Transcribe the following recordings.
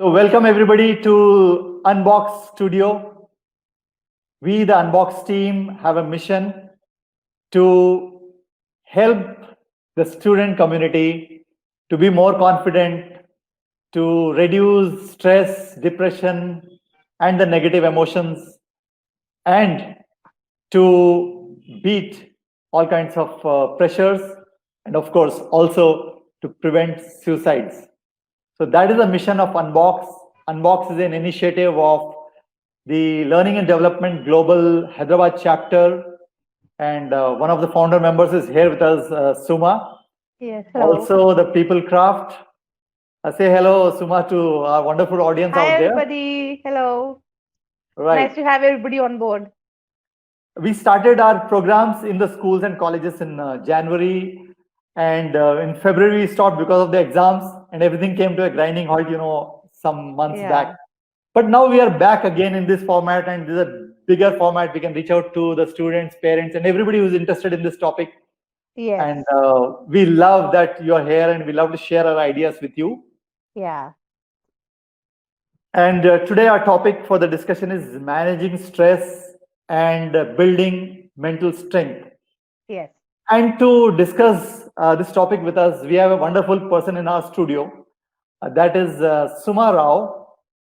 So welcome everybody to UnBox Studio. We, the UnBox team, have a mission to help the student community to be more confident, to reduce stress, depression, and the negative emotions, and to beat all kinds of pressures, and of course also to prevent suicides. So that is the mission of UnBox. UnBox is an initiative of the Learning and Development Global Hyderabad chapter, and one of the founder members is here with us, Suma. Yes, hello. Also the PeopleCraft. Say hello, Suma, to our wonderful audience Hi, out there. everybody. Hello. Right. Nice to have everybody on board. We started our programs in the schools and colleges in January, and in February we stopped because of the exams, and everything came to a grinding halt, some months back. But now we are back again in this format, and this is a bigger format. We can reach out to the students, parents, and everybody who's interested in this topic. Yes. And we love that you're here, and we love to share our ideas with you. Yeah. And today our topic for the discussion is managing stress and building mental strength. Yes. And to discuss this topic with us, we have a wonderful person in our studio. That is Suma Rao.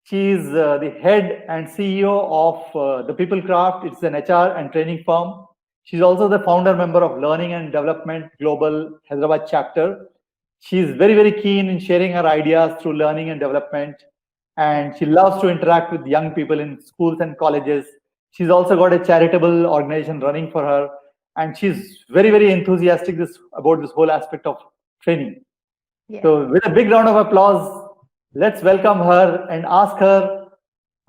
She is the head and CEO of the PeopleCraft. It's an HR and training firm. She's also the founder member of Learning and Development Global Hyderabad chapter. She's very, very keen in sharing her ideas through learning and development. And she loves to interact with young people in schools and colleges. She's also got a charitable organization running for her. And she's very, very enthusiastic about this whole aspect of training. Yes. So with a big round of applause, let's welcome her and ask her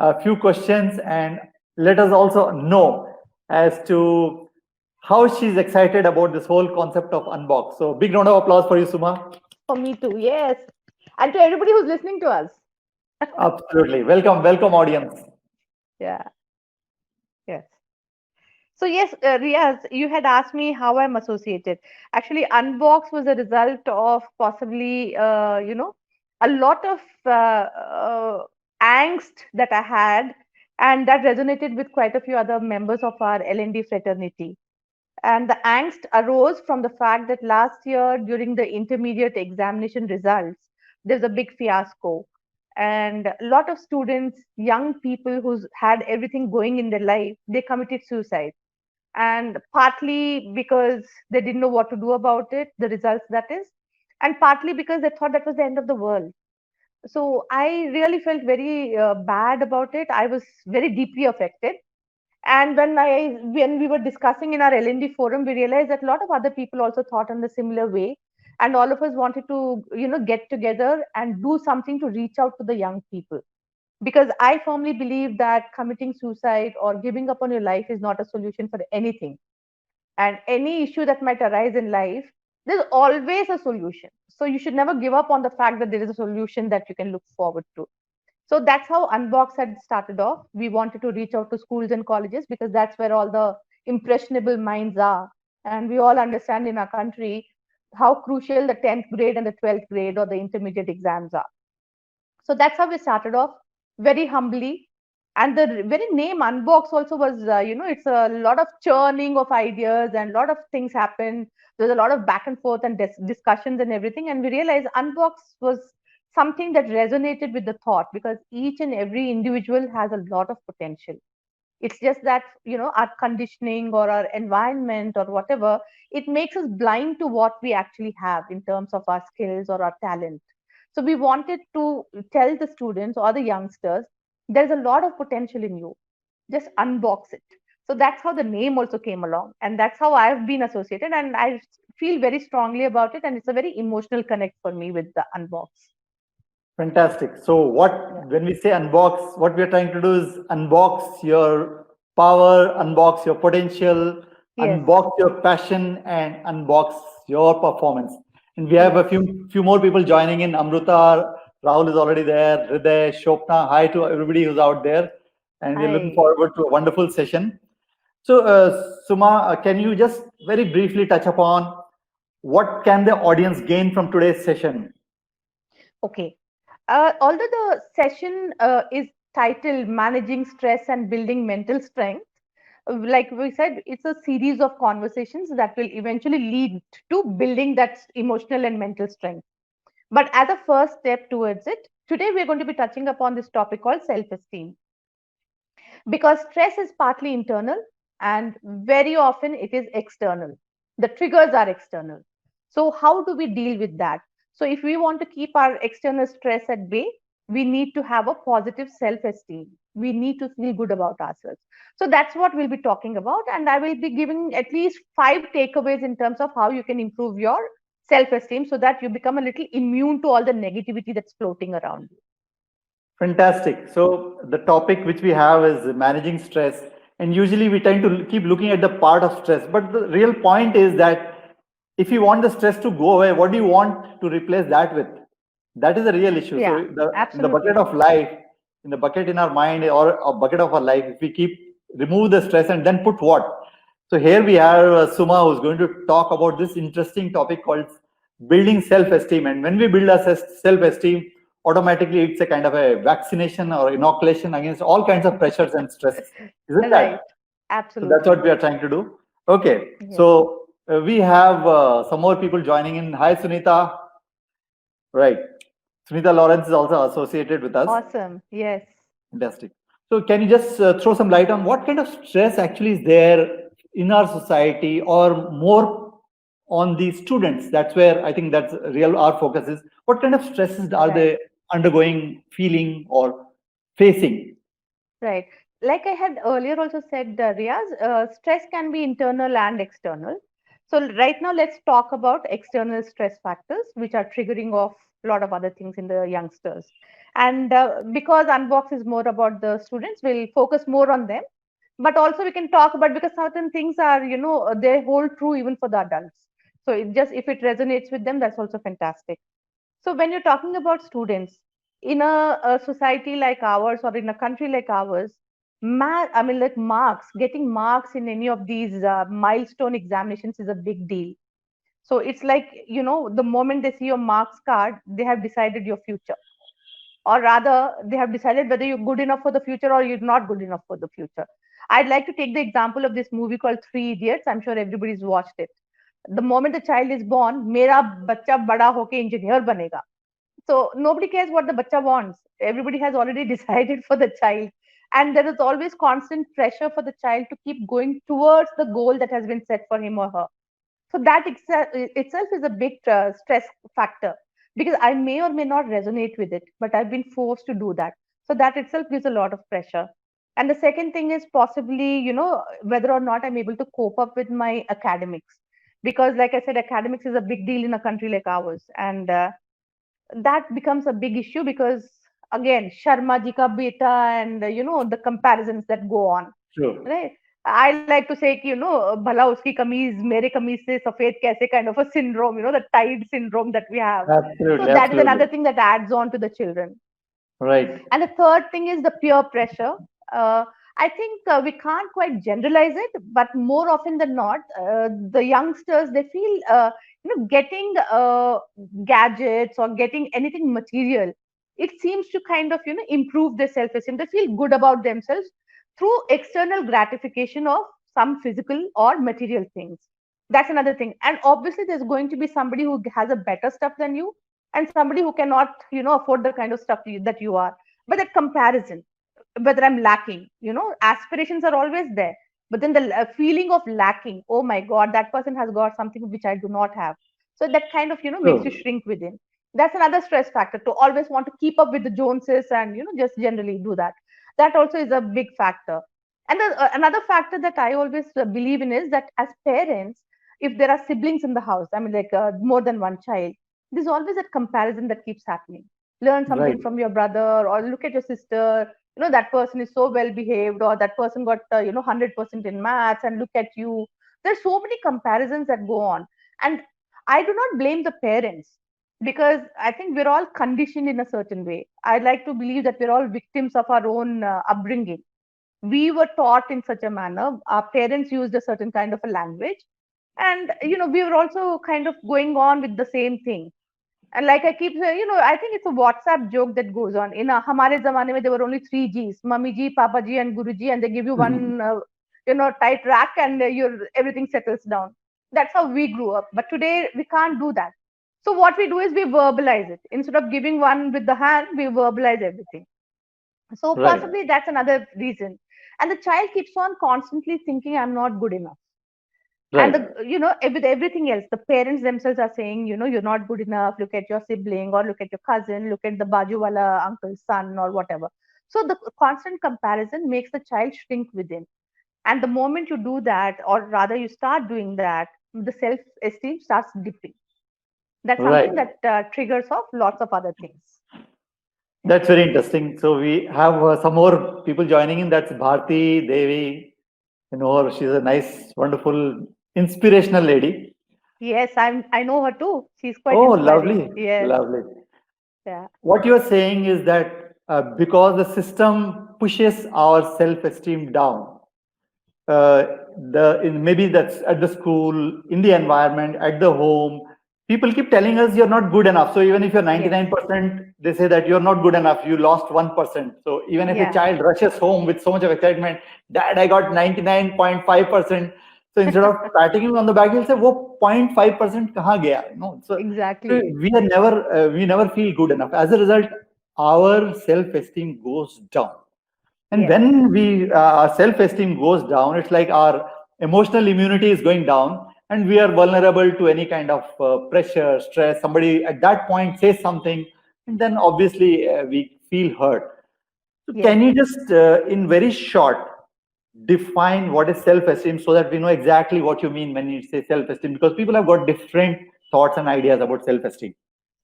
a few questions, and let us also know as to how she's excited about this whole concept of UnBox. So big round of applause for you, Suma. For me too, yes. And to everybody who's listening to us. Absolutely. Welcome audience. Yeah. Yes. So yes, Riaz, you had asked me how I'm associated. Actually, UnBox was a result of possibly, a lot of angst that I had, and that resonated with quite a few other members of our L&D fraternity. And the angst arose from the fact that last year, during the intermediate examination results, there's a big fiasco. And a lot of students, young people who's had everything going in their life, they committed suicide. And partly because they didn't know what to do about it, the results that is, and partly because they thought that was the end of the world. So I really felt very bad about it. I was very deeply affected. And when we were discussing in our L&D forum, we realized that a lot of other people also thought in the similar way, and all of us wanted to get together and do something to reach out to the young people, because I firmly believe that committing suicide or giving up on your life is not a solution for anything. And any issue that might arise in life, there's always a solution. So you should never give up on the fact that there is a solution that you can look forward to. So that's how UnBox had started off. We wanted to reach out to schools and colleges because that's where all the impressionable minds are. And we all understand in our country how crucial the 10th grade and the 12th grade or the intermediate exams are. So that's how we started off, very humbly. And the very name UnBox also was, it's a lot of churning of ideas and a lot of things happen. There's a lot of back and forth and discussions and everything. And we realized UnBox was something that resonated with the thought, because each and every individual has a lot of potential. It's just that our conditioning or our environment or whatever, it makes us blind to what we actually have in terms of our skills or our talent. So we wanted to tell the students or the youngsters, there's a lot of potential in you, just unbox it. So that's how the name also came along, and that's how I've been associated, and I feel very strongly about it, and it's a very emotional connect for me with the UnBox. Fantastic. So when we say UnBox, what we're trying to do is unbox your power, unbox your potential, Yes. unbox your passion, and unbox your performance. And we have a few more people joining in. Amruta, Rahul is already there, Hriday, Shopna. Hi to everybody who's out there. And we're looking forward to a wonderful session. So Suma, can you just very briefly touch upon what can the audience gain from today's session? Okay. Although the session is titled Managing Stress and Building Mental Strength, like we said, it's a series of conversations that will eventually lead to building that emotional and mental strength. But as a first step towards it, today we're going to be touching upon this topic called self esteem, because stress is partly internal and very often it is external. The triggers are external. So, how do we deal with that? So, if we want to keep our external stress at bay, we need to have a positive self esteem. We need to feel good about ourselves. So, that's what we'll be talking about. And I will be giving at least 5 takeaways in terms of how you can improve your self esteem so that you become a little immune to all the negativity that's floating around you. Fantastic. So the topic which we have is managing stress, and usually we tend to keep looking at the part of stress. But the real point is that if you want the stress to go away, what do you want to replace that with? That is the real issue. So Yeah, in the bucket absolutely. of life, in the bucket in our mind or a bucket of our life, if we keep remove the stress and then put what? So here we have Suma, who's going to talk about this interesting topic called building self-esteem. And when we build our self-esteem, automatically it's a kind of a vaccination or inoculation against all kinds of pressures and stresses, isn't Right. that? So that's what Absolutely. we are trying to do. Okay, Yes. so we have some more people joining in. Hi, Sunita. Right, Sunita Lawrence is also associated with us. Awesome. Yes. Fantastic. So can you just throw some light on what kind of stress actually is there in our society, or more on the students? That's where I think that's real our focus is. What kind of stresses are Right. they undergoing, feeling, or facing? Right. Like I had earlier also said, Riaz, stress can be internal and external. So right now, let's talk about external stress factors, which are triggering off a lot of other things in the youngsters. And because Unbox is more about the students, we'll focus more on them. But also we can talk about, because certain things are, they hold true even for the adults. So it just if it resonates with them, that's also fantastic. So when you're talking about students in a society like ours or in a country like ours, I mean, like marks, getting marks in any of these milestone examinations is a big deal. So it's like, the moment they see your marks card, they have decided your future. Or rather, they have decided whether you're good enough for the future or you're not good enough for the future. I'd like to take the example of this movie called Three Idiots. I'm sure everybody's watched it. The moment the child is born, मेरा बच्चा बड़ा होके engineer बनेगा. So nobody cares what the bacha wants. Everybody has already decided for the child. And there is always constant pressure for the child to keep going towards the goal that has been set for him or her. So that itself is a big stress factor, because I may or may not resonate with it, but I've been forced to do that. So that itself gives a lot of pressure. And the second thing is possibly, whether or not I'm able to cope up with my academics. Because, like I said, academics is a big deal in a country like ours. And that becomes a big issue because, again, Sharma ji ka beta, and the comparisons that go on, Sure. right? I like to say कि, भला उसकी कमीज मेरे कमीज से सफेद कैसे, kind of a syndrome, the tide syndrome that we have. So Absolutely, that is absolutely. another thing that adds on to the children. Right. And the third thing is the peer pressure. I think we can't quite generalize it, but more often than not, the youngsters, they feel, getting gadgets or getting anything material, it seems to kind of, improve their self-esteem. They feel good about themselves through external gratification of some physical or material things. That's another thing. And obviously, there's going to be somebody who has a better stuff than you, and somebody who cannot, afford the kind of stuff that you are. But that comparison, whether I'm lacking, aspirations are always there, but then the feeling of lacking, oh my god, that person has got something which I do not have. So that kind of, makes you True. shrink within. That's another stress factor, to always want to keep up with the Joneses and, just generally do that. That also is a big factor. And another factor that I always believe in is that as parents, if there are siblings in the house, I mean, like more than one child, there's always a comparison that keeps happening. Learn Right. something from your brother, or look at your sister. That person is so well behaved, or that person got 100% in maths, and look at you. There's so many comparisons that go on. And I do not blame the parents, because I think we're all conditioned in a certain way. I like to believe that we're all victims of our own upbringing. We were taught in such a manner, our parents used a certain kind of a language, and we were also kind of going on with the same thing. And like I keep saying, I think it's a WhatsApp joke that goes on. In Hamare Zamane mein, there were only three G's: Mummy Ji, Papa Ji, and Guru Ji, and they give you one, tight rack, and everything settles down. That's how we grew up. But today we can't do that. So what we do is we verbalize it. Instead of giving one with the hand, we verbalize everything. So Right, possibly that's another reason. And the child keeps on constantly thinking, I'm not good enough. And right, with everything else, the parents themselves are saying, you're not good enough. Look at your sibling, or look at your cousin, look at the bajuwala uncle's son, or whatever. So the constant comparison makes the child shrink within. And the moment you do that, or rather you start doing that, the self-esteem starts dipping. That's right. something that triggers off lots of other things. That's very interesting. So we have some more people joining in. That's Bharti Devi. You know her. She's a nice, wonderful, inspirational lady. Yes, I know her too. She's quite Oh, inspiring. lovely, Yes. lovely. Yeah. What you're saying is that because the system pushes our self-esteem down, uh, maybe that's at the school, in the environment, at the home, people keep telling us you're not good enough. So even if you're Yes. 99%, they say that you're not good enough, you lost 1%. So even if a Yeah. child rushes home with so much of excitement, Dad, I got 99.5%. So instead of patting him on the back, he'll say, "Wo 0.5% kahan gaya?" No, so Exactly. we never feel good enough. As a result, our self-esteem goes down. And Yes. when our self-esteem goes down, it's like our emotional immunity is going down, and we are vulnerable to any kind of pressure, stress. Somebody at that point says something, and then obviously we feel hurt. So Yes. can you just, in very short, define what is self-esteem so that we know exactly what you mean when you say self-esteem? Because people have got different thoughts and ideas about self-esteem.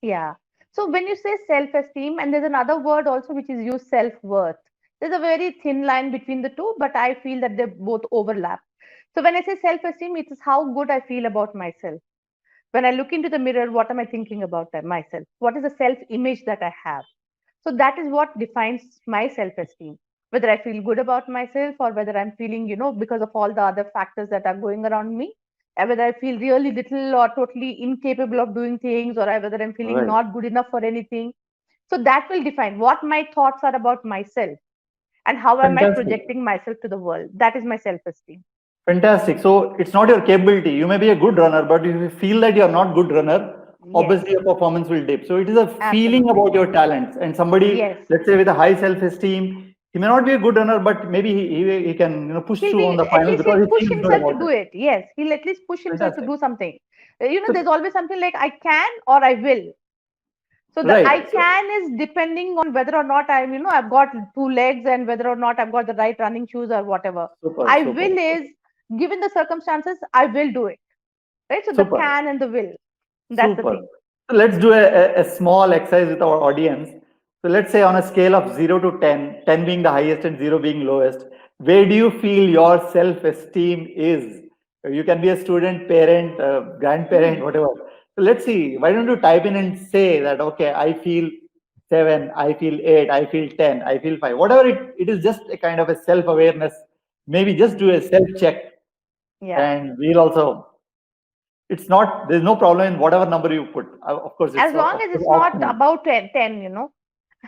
Yeah. So when you say self-esteem, and there's another word also which is used, self-worth. There's a very thin line between the two, but I feel that they both overlap. So when I say self-esteem, it is how good I feel about myself. When I look into the mirror, what am I thinking about myself? What is the self-image that I have? So that is what defines my self-esteem. Whether I feel good about myself, or whether I'm feeling, because of all the other factors that are going around me, and whether I feel really little or totally incapable of doing things, or whether I'm feeling Right. not good enough for anything. So that will define what my thoughts are about myself, and how am I Fantastic. projecting myself to the world. That is my self-esteem. Fantastic. So it's not your capability. You may be a good runner, but if you feel that you're not good runner, Yes, obviously your performance will dip. So it is a feeling absolutely. about your talents. And somebody, Yes. let's say with a high self-esteem, he may not be a good runner, but maybe he can push He'll through be, on the at finals least because he'll he push feels good himself to about do it. it. Yes, he'll at least push himself to Fantastic. do something. So There's always something like I can or I will. So the I right. So can is depending on whether or not I've got two legs, and whether or not I've got the right running shoes or whatever. super, I super, will is, given the circumstances, I will do it. Right? So the super. can and the will. That's the Super. thing. So let's do a small exercise with our audience. So let's say on a scale of 0 to 10, 10 being the highest and 0 being lowest, where do you feel your self-esteem is? You can be a student, parent, grandparent, Hmm. whatever. So let's see. Why don't you type in and say that, okay, I feel 7, I feel 8, I feel 10, I feel 5. Whatever it is, just a kind of a self-awareness. Maybe just do a self-check, Yeah. and we'll also, it's not, there's no problem in whatever number you put. Of course, it's As long of as course it's not optional. about 10.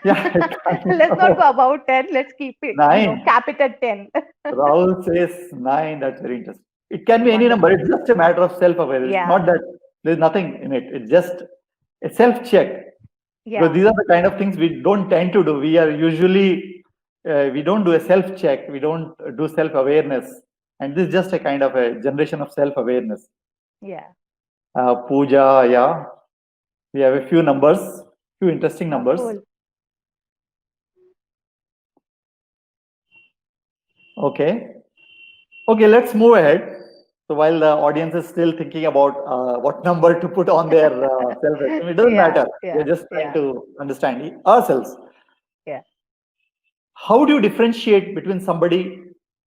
Yeah, it can't. Let's not Oh, go about 10. Let's keep it, 9. cap it at 10. Rahul says 9. That's very interesting. It can be any number. Wonderful. It's just a matter of self-awareness. It's Yeah. not that there's nothing in it. It's just a self-check. Because Yeah. these are the kind of things we don't tend to do. We are usually, we don't do a self-check. We don't do self-awareness. And this is just a kind of a generation of self-awareness. Yeah. Puja, yeah. We have a few numbers, few interesting Oh, numbers. cool. Okay. Okay, let's move ahead. So while the audience is still thinking about what number to put on their self-esteem, it doesn't Yeah. matter. We're Yeah. just trying Yeah. to understand ourselves. Yeah. How do you differentiate between somebody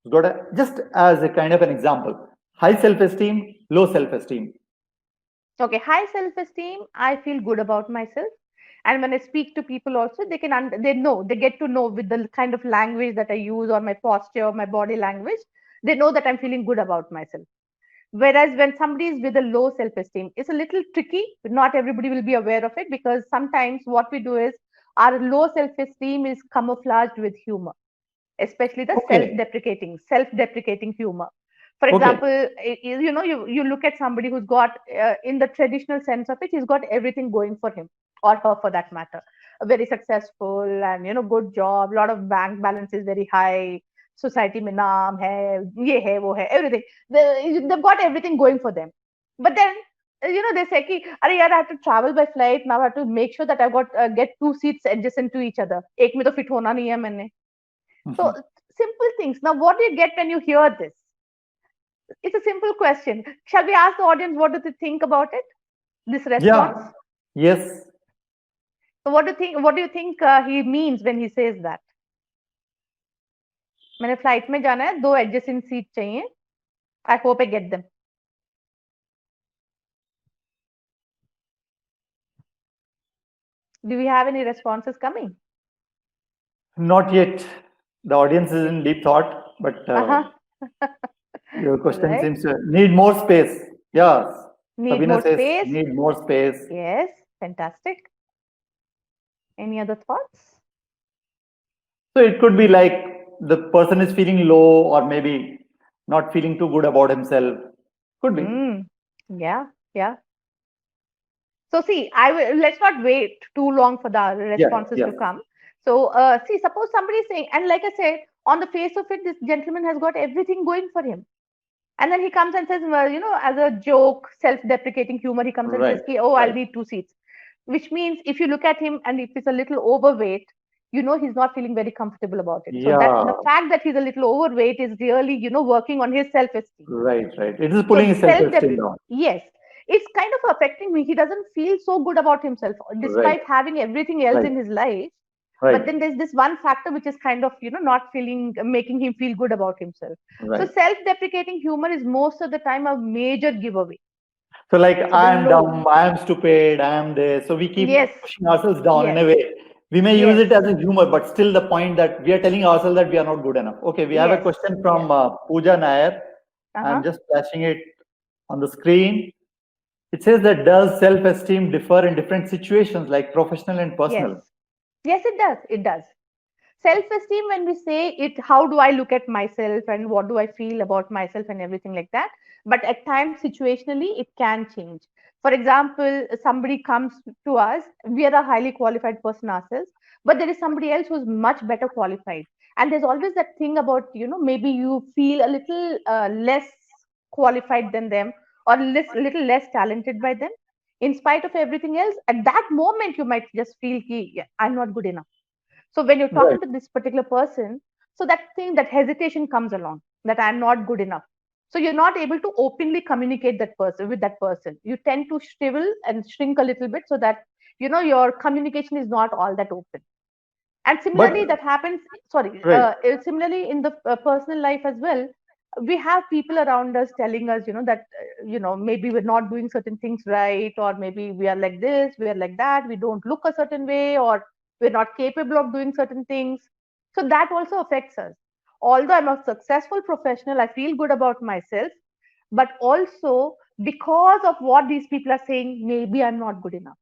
who's got a, just as a kind of an example, high self-esteem, low self-esteem? Okay. High self-esteem. I feel good about myself. And when I speak to people also, they get to know with the kind of language that I use, or my posture, or my body language, they know that I'm feeling good about myself. Whereas when somebody is with a low self-esteem, it's a little tricky. Not everybody will be aware of it, because sometimes what we do is our low self-esteem is camouflaged with humor, especially the Okay. self-deprecating humor. For Okay. example, you look at somebody who's got, in the traditional sense of it, he's got everything going for him or her, for that matter, a very successful and good job, lot of bank balance is very high, society mein naam hai, ye hai, wo hai, everything. They've got everything going for them. But then, they say ki, "Arey yaar, I have to travel by flight. Now I have to make sure that I've got get two seats adjacent to each other. Ek mein to fit hona nahi hai maine." So Mhm. simple things. Now, what do you get when you hear this? It's a simple question. Shall we ask the audience what do they think about it? This response. Yeah. Yes. So, what do you think? What do you think he means when he says that? मैंने flight में जाना है, दो adjacent seat चाहिए. I hope I get them. Do we have any responses coming? Not yet. The audience is in deep thought, but Uh-huh. your question Right. seems to need more space. Yes. Need Sabina more says space. need more space. Yes. Fantastic. Any other thoughts? So it could be like the person is feeling low or maybe not feeling too good about himself. Could be. Yeah. Yeah. So see, let's not wait too long for the Yeah. responses Yeah. to come. So see, suppose somebody is saying, and like I said, on the face of it, this gentleman has got everything going for him. And then he comes and says, well, as a joke, self-deprecating humor, he comes and says, Right. "Oh, I'll Right. need two seats." Which means if you look at him and if he's a little overweight, he's not feeling very comfortable about it. So that Yeah. the fact that he's a little overweight is really, working on his self-esteem. Right. Right. It is So pulling his self-esteem down. yes, it's kind of affecting me. He doesn't feel so good about himself Right. despite having everything else Right. in his life. But Right. then there's this one factor which is kind of, not making him feel good about himself. So Right. self-deprecating humor is most of the time a major giveaway. So like So the I am low, dumb, I am stupid, I am this. So we yes, keep pushing ourselves down in yes, a way. We may use yes, it as a humor, but still the point that we are telling ourselves that we are not good enough. Okay, we have a yes, question yes. from Pooja Nair. I'm Uh-huh. just flashing it on the screen. It says that does self-esteem differ in different situations, like professional and Yes. personal? Yes, it does. It does. Self-esteem, when we say it, how do I look at myself and what do I feel about myself and everything like that. But at times, situationally, it can change. For example, somebody comes to us, we are a highly qualified person ourselves, but there is somebody else who's much better qualified. And there's always that thing about, maybe you feel a little less qualified than them, or little less talented by them. In spite of everything else, at that moment, you might just feel, "Yeah, I'm not good enough." So when you're Right. talking to this particular person, so that thing, that hesitation comes along, that I'm not good enough. So you're not able to openly communicate that person with that person. You tend to shrivel and shrink a little bit, so that your communication is not all that open. And But similarly, that happens. Sorry. right. Similarly, in the personal life as well, we have people around us telling us, that maybe we're not doing certain things right, or maybe we are like this, we are like that, we don't look a certain way, or we're not capable of doing certain things. So that also affects us. Although I'm a successful professional, I feel good about myself, but also because of what these people are saying, maybe I'm not good enough.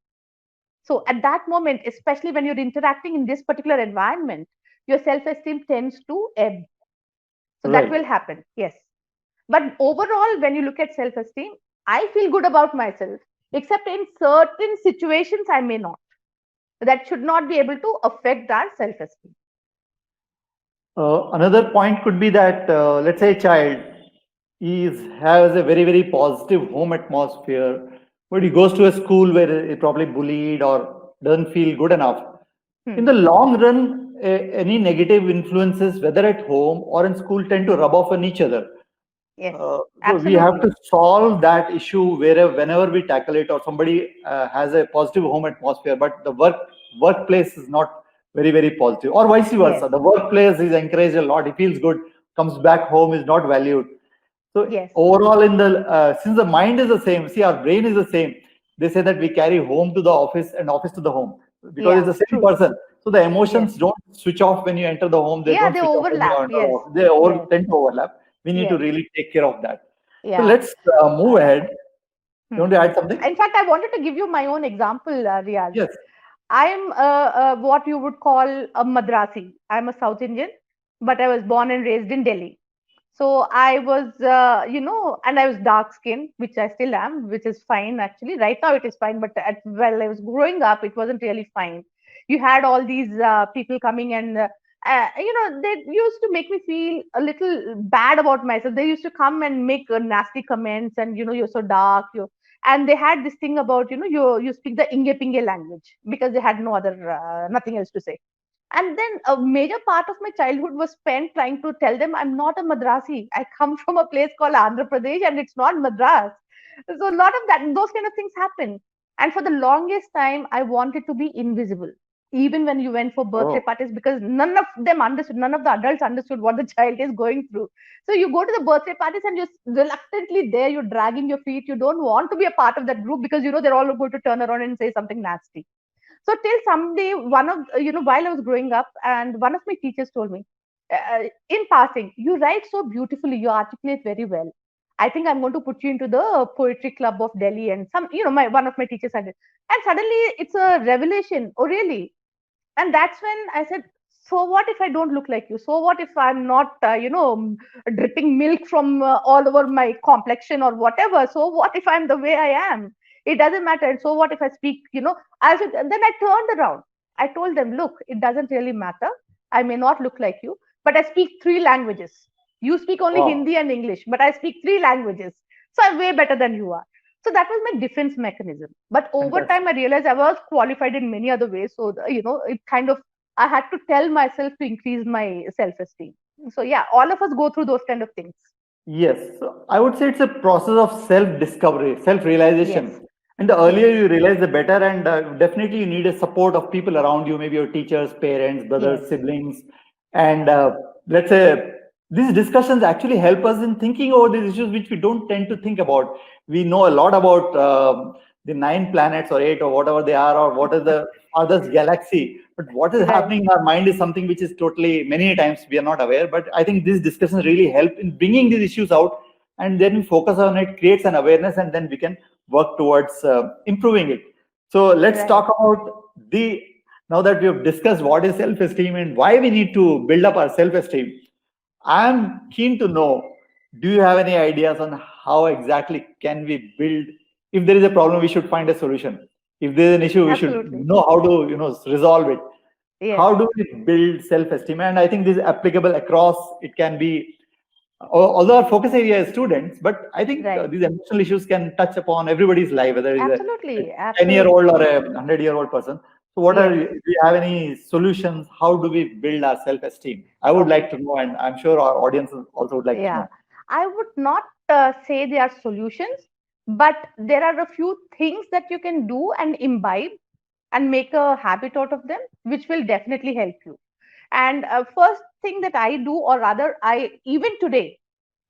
So at that moment, especially when you're interacting in this particular environment, your self-esteem tends to ebb. So that will Right. happen, yes. But overall, when you look at self-esteem, I feel good about myself, except in certain situations, I may not. That should not be able to affect our self-esteem. Another point could be that let's say a child has a very positive home atmosphere, but he goes to a school where he probably bullied or doesn't feel good enough. In Hmm. the long run, any negative influences, whether at home or in school, tend to rub off on each other. Yes, So we have absolutely. to solve that issue whenever we tackle it, or somebody has a positive home atmosphere, but the workplace is not very positive, or vice Yes, versa. The workplace is encouraged a lot. He feels good, comes back home is not valued. So yes, overall, in the since the mind is the same, see our brain is the same. They say that we carry home to the office and office to the home because yeah, it's the same true. person. So the Yes, emotions don't switch off when you enter the home. They yeah, don't they switch off when you overlap. enter the Yes, office. They yes, tend to overlap. We need to yes, really take care of that. So Yeah. let's move ahead. You want to add something? In fact, I wanted to give you my own example, Riaz. Yes. I'm what you would call a Madrasi. I'm a South Indian, but I was born and raised in Delhi. So I was, and I was dark skinned, which I still am, which is fine actually. Right now it is fine, but while I was growing up, it wasn't really fine. You had all these people coming and, they used to make me feel a little bad about myself. They used to come and make nasty comments and, you're so dark. And they had this thing about, you speak the Inge Pinge language because they had no other, nothing else to say. And then a major part of my childhood was spent trying to tell them I'm not a Madrasi. I come from a place called Andhra Pradesh and it's not Madras. So a lot of that, those kind of things happen. And for the longest time, I wanted to be invisible. Even when you went for birthday Oh, parties, because none of them understood, none of the adults understood what the child is going through. So you go to the birthday parties and you're reluctantly there, you're dragging your feet. You don't want to be a part of that group because you know they're all going to turn around and say something nasty. So till someday, one of while I was growing up, and one of my teachers told me, in passing, you write so beautifully, you articulate very well. I think I'm going to put you into the poetry club of Delhi. And some, my one of my teachers said it, and suddenly it's a revelation. Oh, really? And that's when I said, so what if I don't look like you? So what if I'm not dripping milk from all over my complexion or whatever? So what if I'm the way I am? It doesn't matter. And so what if I speak, I said, then I turned around. I told them, look, it doesn't really matter. I may not look like you, but I speak three languages. You speak only wow. Hindi and English, but I speak three languages, so I'm way better than you are. So that was my defense mechanism. But over time, Fantastic. I realized I was qualified in many other ways. So, it kind of, I had to tell myself to increase my self esteem. So, yeah, all of us go through those kind of things. Yes, so I would say it's a process of self-discovery, Yes, self-realization. And the yes, earlier you realize, the better. And definitely you need a support of people around you, maybe your teachers, parents, yes, brothers, siblings. And let's say these discussions actually help us in thinking over these issues, which we don't tend to think about. We know a lot about the nine planets or eight or whatever they are, or what is the farthest galaxy. But what is right, happening in our mind is something which is totally, many times we are not aware. But I think these discussions really help in bringing these issues out, and then we focus on it, creates an awareness, and then we can work towards improving it. So let's right. talk about the, now that we have discussed what is self-esteem and why we need to build up our self-esteem. I'm keen to know, do you have any ideas on how exactly can we build? If there is a problem, we should find a solution. If there is an issue, we should Absolutely. know how to, resolve it. Yes, How do we build self-esteem? And I think this is applicable across. It can be, although our focus area is students, but I think right. these emotional issues can touch upon everybody's life, whether it's a Absolutely. 10-year-old Absolutely. or a 100-year-old person. So, Yes. do you have any solutions? How do we build our self-esteem? I would like Okay. to know, and I'm sure our audience also would like to Yeah. know. I would not say they are solutions, but there are a few things that you can do and imbibe and make a habit out of them, which will definitely help you. And first thing that I do, or rather, I even today,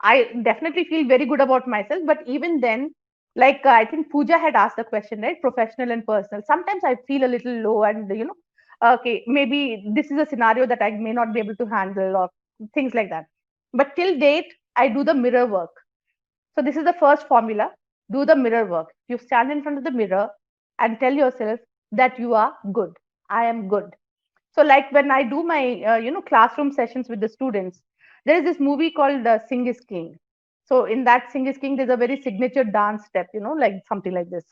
I definitely feel very good about myself. But even then, like I think Pooja had asked the question, right? Professional and personal. Sometimes I feel a little low, and okay, maybe this is a scenario that I may not be able to handle, or things like that. But till date, I do the mirror work. So this is the first formula. Do the mirror work. You stand in front of the mirror and tell yourself that you are good. I am good. So like when I do my classroom sessions with the students, there is this movie called Sing is King. So in that Sing is King, there's a very signature dance step, like something like this.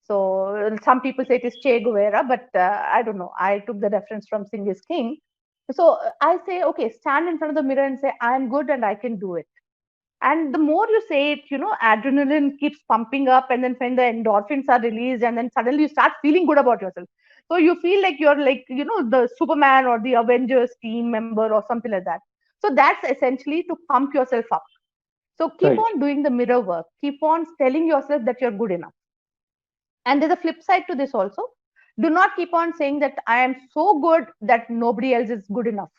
So some people say it is Che Guevara, but I don't know. I took the reference from Sing is King. So I say, okay, stand in front of the mirror and say, I am good and I can do it. And the more you say it, adrenaline keeps pumping up, and then when the endorphins are released, and then suddenly you start feeling good about yourself. So you feel like you're like, the Superman or the Avengers team member or something like that. So that's essentially to pump yourself up. So keep Right. on doing the mirror work, keep on telling yourself that you're good enough. And there's a flip side to this also. Do not keep on saying that I am so good that nobody else is good enough.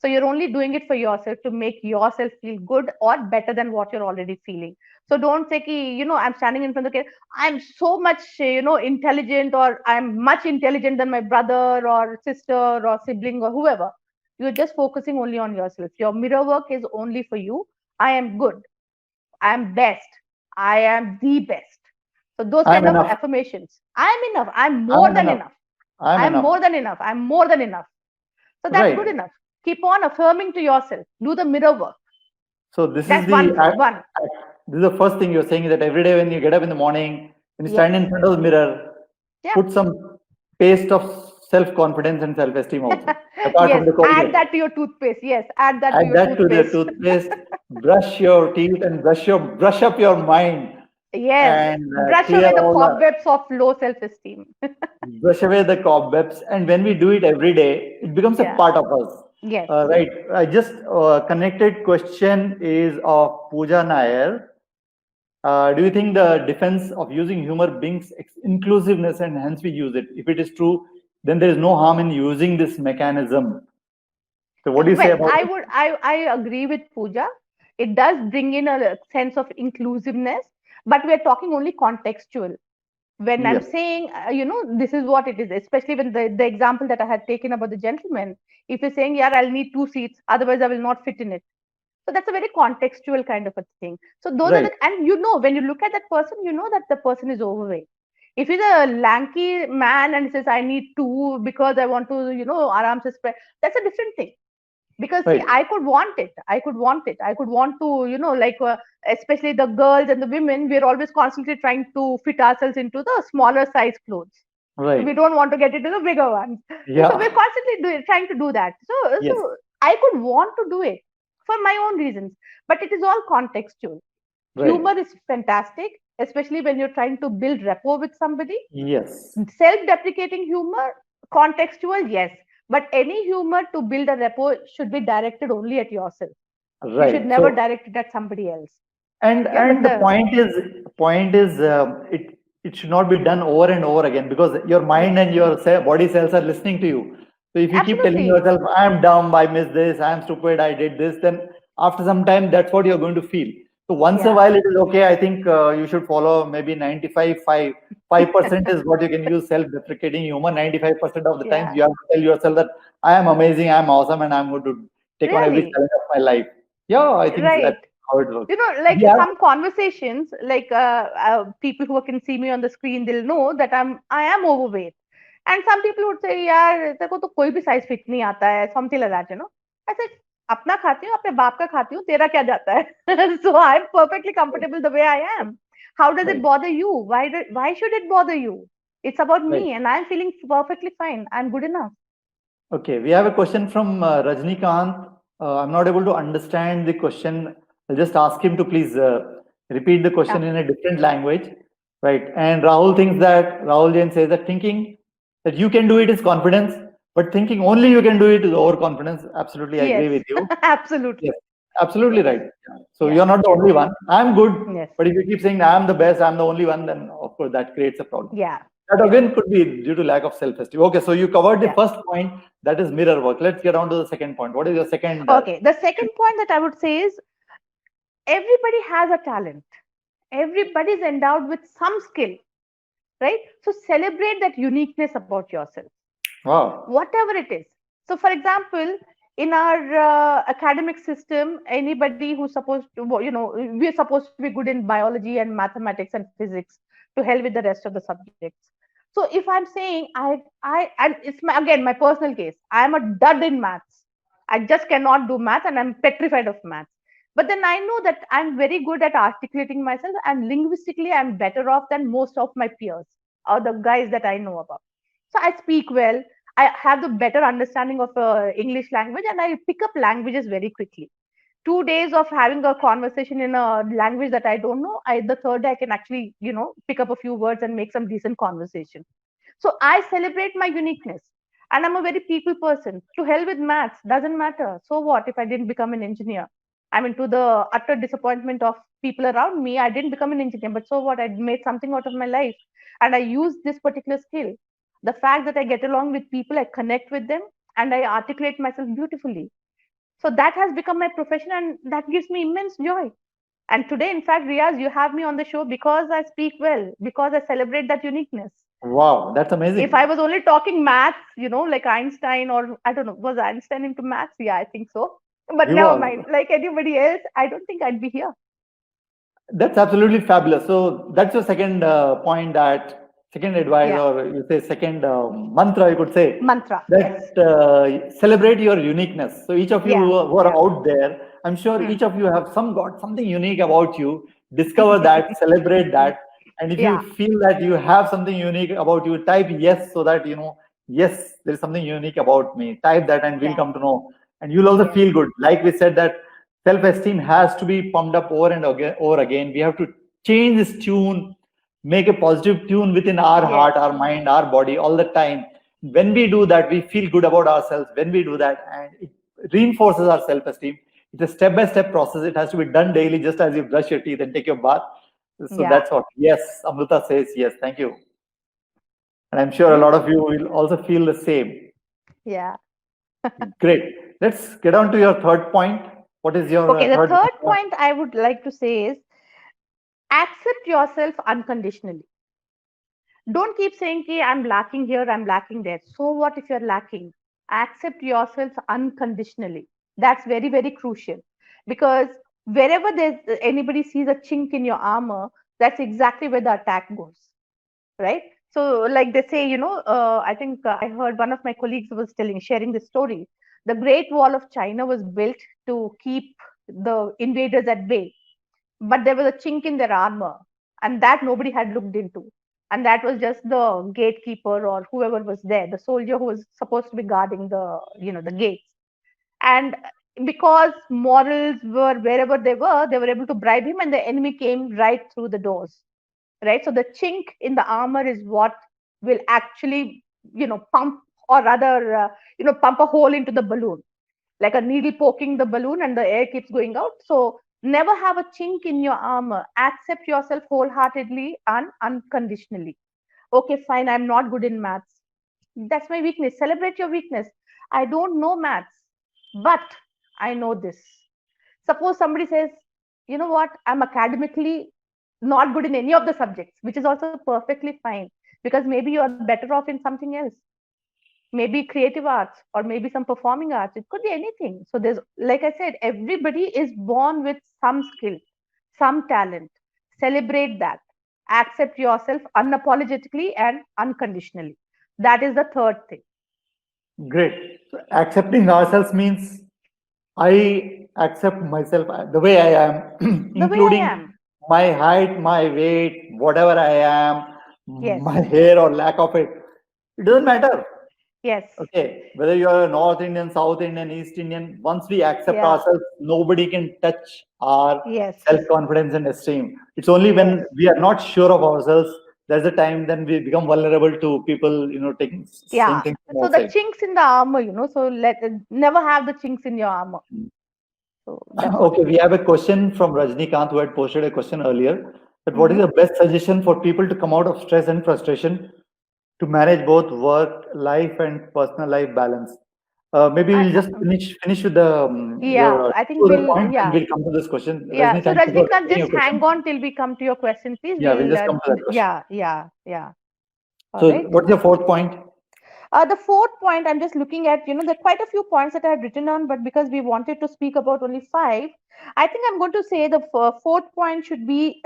So you're only doing it for yourself to make yourself feel good or better than what you're already feeling. So don't say, ki, I'm standing in front of the kid. I'm so much, intelligent, or I'm much intelligent than my brother or sister or sibling or whoever. You're just focusing only on yourself. Your mirror work is only for you. I am good. I am best. I am the best. So those I'm kind of enough. affirmations. I am enough. I'm more I'm than enough. enough. I'm I'm more enough. than enough. I'm more than enough. So that's good Right. enough. Keep on affirming to yourself. Do the mirror work. So this is That's the one. this is the first thing you're saying, that every day when you get up in the morning, when you Yes. stand in front of the mirror, Yeah. put some paste of self-confidence and self-esteem also, apart Yes. from the Add Colgate. that to your toothpaste. Yes. Add that to Add your that to the toothpaste. toothpaste, brush your teeth and brush up your mind, Yes. and Brush clear away the all the cobwebs of low self-esteem. brush away the cobwebs. And when we do it every day, it becomes a Yeah. part of us. Yes. Right. I just connected question is of Pooja Nair. Do you think the defense of using humor brings inclusiveness and hence we use it? If it is true, then there is no harm in using this mechanism. So what do you say Well, about it? I agree with Pooja. It does bring in a sense of inclusiveness, but we're talking only contextual. When I'm Yes. saying, this is what it is, especially when the example that I had taken about the gentleman, if you're saying, yeah, I'll need two seats, otherwise I will not fit in it. So that's a very contextual kind of a thing. So those are Right. the, and when you look at that person, you know that the person is overweight. If he's a lanky man and he says, I need two because I want to, aram se spread, that's a different thing. Because see, Right. I could want to, especially the girls and the women, we're always constantly trying to fit ourselves into the smaller size clothes. We Right. don't want to get into the bigger ones. So Yeah. we're constantly trying to do that. So Yes. I could want to do it for my own reasons, but it is all contextual. Right. Humor is fantastic, especially when you're trying to build rapport with somebody. Yes. Self-deprecating humor, contextual, yes. But any humor to build a rapport should be directed only at yourself. You should Right. never So direct it at somebody else. and Yeah, but and the point is it should not be done over and over again, because your mind yes, and your body cells are listening to you. So if you keep telling absolutely. yourself, I am dumb, I missed this, I am stupid, I did this, then after some time that's what you're going to feel. So once a Yeah. while it is okay. I think you should follow maybe 95 5% is what you can use self-deprecating humor. 95% of the times Yeah. you have to tell yourself that I am amazing, I am awesome, and I'm going to take on every Really. challenge of my life. Yeah, I think Right. that's how it works. Like Yeah. some conversations, like people who can see me on the screen, they'll know that I am overweight. And some people would say, यार तेरे को तो कोई भी size fit नहीं आता है, something like that. I said, अपना खाती हूँ, अपने बाप का खाती हूँ, तेरा क्या जाता है? So I'm perfectly comfortable the way I am. How does it Right. bother you? Why should it bother you? It's about Right. me, and I'm feeling perfectly fine. I'm good enough. Okay, we have a question from Rajnikant. I'm not able to understand the question. I'll just ask him to please repeat the question in Okay. a different language. Right. And Rahul Jain says that thinking that you can do it is confidence, but thinking only you can do it is overconfidence. Absolutely, I agree Yes, with you. Yes, absolutely. absolutely Yes. right. Yeah. So Yeah. you're not the only one. I'm good, Yes. but if you keep saying I'm the best, I'm the only one, then of course that creates a problem. Yeah. That Yeah. again could be due to lack of self-esteem. Okay, so you covered the Yeah. first point, that is mirror work. Let's get on to the second point. What is your second? Okay. The second point that I would say is everybody has a talent. Everybody's endowed with some skill, right? So celebrate that uniqueness about yourself, Wow. whatever it is. So, for example, in our academic system, anybody who's supposed to, we're supposed to be good in biology and mathematics and physics to hell with the rest of the subjects. So, if I'm saying and it's again my personal case, I am a dud in maths. I just cannot do math, and I'm petrified of maths. But then I know that I'm very good at articulating myself, and linguistically, I'm better off than most of my peers or the guys that I know about. So I speak well. I have the better understanding of English language, and I pick up languages very quickly. 2 days of having a conversation in a language that I don't know, the third day I can actually, pick up a few words and make some decent conversation. So I celebrate my uniqueness. And I'm a very people person. To hell with maths, doesn't matter. So what if I didn't become an engineer? I mean, to the utter disappointment of people around me, I didn't become an engineer. But so what? I made something out of my life. And I use this particular skill. The fact that I get along with people, I connect with them, and I articulate myself beautifully. So that has become my profession, and that gives me immense joy. And today, in fact, Riaz, you have me on the show because I speak well, because I celebrate that uniqueness. Wow, that's If I amazing. was only talking maths, like Einstein, or I don't know, was Einstein into maths? Yeah, I think so. But He never was. mind. Like anybody else, I don't think I'd be here. That's absolutely fabulous. So that's your second point, that second advice, Yeah. or you say second mantra, you could say, Mantra. Yes. that celebrate your uniqueness. So each of you Yeah. who are Yeah. out there, I'm sure Hmm. each of you have got something unique about you. Discover that, celebrate that. And if you Yeah. feel that you have something unique about you, type yes, so that yes, there is something unique about me. Type that and we'll Yeah. come to know. And you'll also Yes. feel good. Like we said, that self-esteem has to be pumped up over again. We have to change this tune, make a positive tune within our Yes. heart, our mind, our body all the time. When we do that, we feel good about ourselves. When we do that, and it reinforces our self-esteem. It's a step-by-step process. It has to be done daily, just as you brush your teeth and take your bath. So Yeah. that's what. Yes, Amrita says yes. Thank you. And I'm sure a Thank lot of you. you will also feel the same. Yeah. Great. Let's get on to your third point. What is your Okay. The third third mantra? point I would like to say is accept yourself unconditionally. Don't keep saying, "Ki, I'm lacking here, I'm lacking there." So what if you're lacking? Accept yourself unconditionally. That's very, very crucial because wherever there's anybody sees a chink in your armor, that's exactly where the attack goes, right? So, like they say, I think I heard one of my colleagues was sharing this story. The Great Wall of China was built to keep the invaders at bay, but there was a chink in their armor, and that nobody had looked into. And that was just the gatekeeper or whoever was there, the soldier who was supposed to be guarding the gates. And because morals were wherever they were able to bribe him, and the enemy came right through the doors, right? So the chink in the armor is what will actually, pump, or rather, pump a hole into the balloon, like a needle poking the balloon and the air keeps going out. So never have a chink in your armor. Accept yourself wholeheartedly and unconditionally. Okay, fine, I'm not good in maths. That's my weakness. Celebrate your weakness. I don't know maths, but I know this. Suppose somebody says, you know what, I'm academically not good in any of the subjects, which is also perfectly fine because maybe you are better off in something else, maybe creative arts or maybe some performing arts. It could be anything. So there's, like I said, everybody is born with some skill, some talent. Celebrate that. Accept yourself unapologetically and unconditionally. That is the third thing. Great. So accepting ourselves means I accept myself the way I am, The way I including am. my height, my weight, whatever I am, Yes. my hair or lack of it. It doesn't matter. Yes. Okay, whether you are North Indian, South Indian, East Indian, once we accept Yeah. ourselves, nobody can touch our Yes. self confidence and esteem. It's only Yes. when we are not sure of ourselves, there's a time then we become vulnerable to people, taking saying Yeah. things from So the outside. chinks in the armor, so never have the chinks in your armor. So that's what Okay, it we is. have a question from Rajnikant, who had posted a question earlier. That what is Mm-hmm. the best suggestion for people to come out of stress and frustration to manage both work life and personal life balance? Maybe we'll just finish with the Yeah, your I think to the we'll, point, and yeah. we'll come to this question. Yeah. Rajni, So thank you for Rajnikant, asking just your question. hang on till we come to your question, please. Yeah, we'll just come to that question. Yeah, yeah, yeah. All So, right. what's your fourth point? The fourth point, I'm just looking at, there are quite a few points that I had written on, but because we wanted to speak about only five, I think I'm going to say the fourth point should be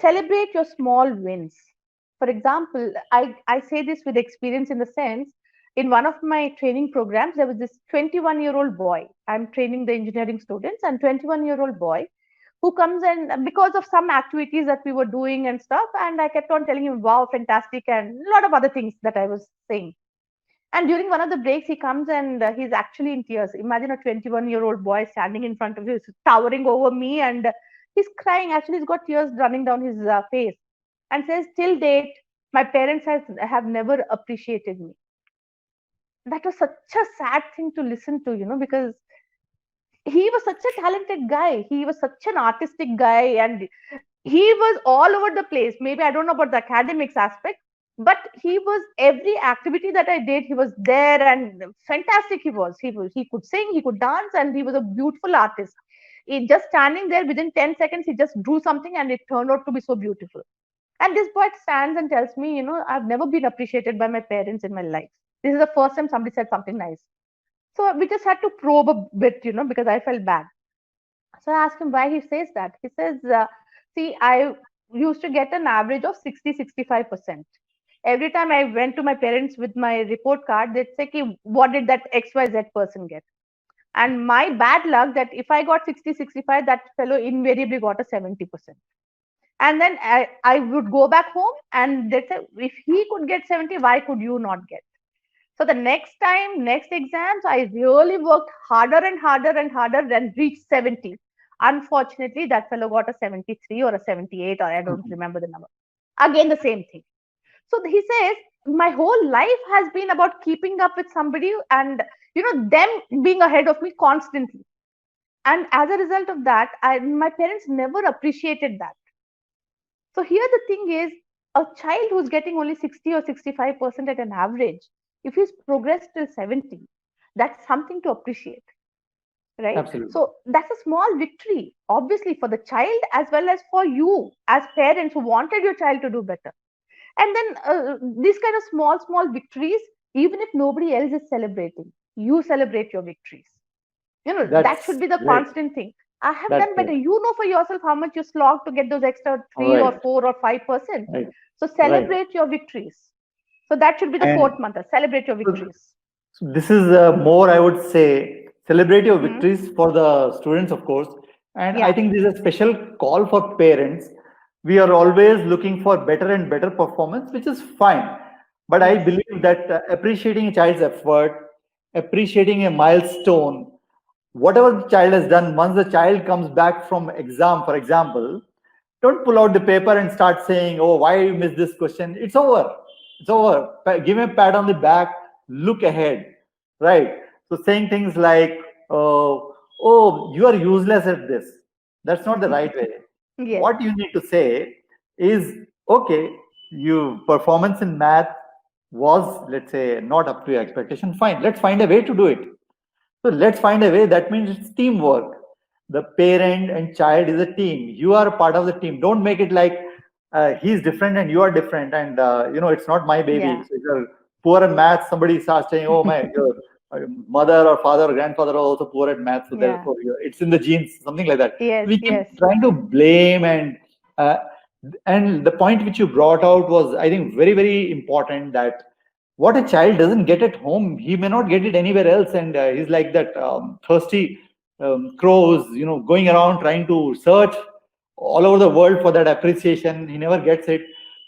celebrate your small wins. For example, I say this with experience in the sense, in one of my training programs, there was this 21-year-old boy. I'm training the engineering students, and 21-year-old boy who comes and because of some activities that we were doing and stuff, and I kept on telling him, wow, fantastic, and a lot of other things that I was saying. And during one of the breaks, he comes and he's actually in tears. Imagine a 21-year-old boy standing in front of you, towering over me, and he's crying. Actually, he's got tears running down his face, and says, "Till date, my parents have never appreciated me." That was such a sad thing to listen to, because he was such a talented guy. He was such an artistic guy, and he was all over the place. Maybe I don't know about the academics aspect, but he was every activity that I did. He was there, and fantastic. He could sing, he could dance, and he was a beautiful artist. He just standing there within 10 seconds, he just drew something, and it turned out to be so beautiful. And this boy stands and tells me, I've never been appreciated by my parents in my life. This is the first time somebody said something nice. So we just had to probe a bit, because I felt bad. So I asked him why he says that. He says, see, I used to get an average of 60-65%. Every time I went to my parents with my report card, they'd say, "Ki, what did that XYZ person get?" And my bad luck that if I got 60-65, that fellow invariably got a 70%. And then I would go back home and they'd say, if he could get 70, why could you not get? So the next time, next exams, I really worked harder and harder and harder and reached 70. Unfortunately, that fellow got a 73 or a 78, or I don't remember the number. Again, the same thing. So he says, my whole life has been about keeping up with somebody and, them being ahead of me constantly. And as a result of that, my parents never appreciated that. So here the thing is, a child who's getting only 60 or 65% at an average, if he's progressed till 70, that's something to appreciate, right? Absolutely. So that's a small victory, obviously, for the child as well as for you as parents who wanted your child to do better. And then these kind of small victories, even if nobody else is celebrating, you celebrate your victories. That That's should be the great. constant thing. I have That's done better. great. You know for yourself how much you slog to get those extra 3 or 4 or 5%. Right. So Right. celebrate your victories. So that should be the And fourth mantra. Celebrate your so victories. so this is more, I would say, celebrate your Hmm. victories for the students, of course. And I Yeah. think this is a special call for parents. We are always looking for better and better performance, which is fine. But I Yes. believe that appreciating a child's effort, appreciating a milestone, whatever the child has done, once the child comes back from exam, for example, don't pull out the paper and start saying, "Oh, why you missed this question?" It's over. It's over. Give him a pat on the back. Look ahead, right? So saying things like, "Oh, you are useless at this." That's not the right way. Yes. What you need to say is, "Okay, your performance in math was, let's say, not up to your expectation. Fine. Let's find a way to do it." So let's find a way. That means it's teamwork. The parent and child is a team. You are a part of the team. Don't make it like he's different and you are different, and it's not my baby. Yeah. So if you're poor at math, somebody starts saying, "Oh my, your mother or father or grandfather are also poor at math, so Yeah. therefore it's in the genes," something like that. Yes. We keep Yes. trying to blame, uh, and the point which you brought out was, I think, very very important, that what a child doesn't get at home, he may not get it anywhere else. And he's like that thirsty crows, going around trying to search all over the world for that appreciation. He never gets it.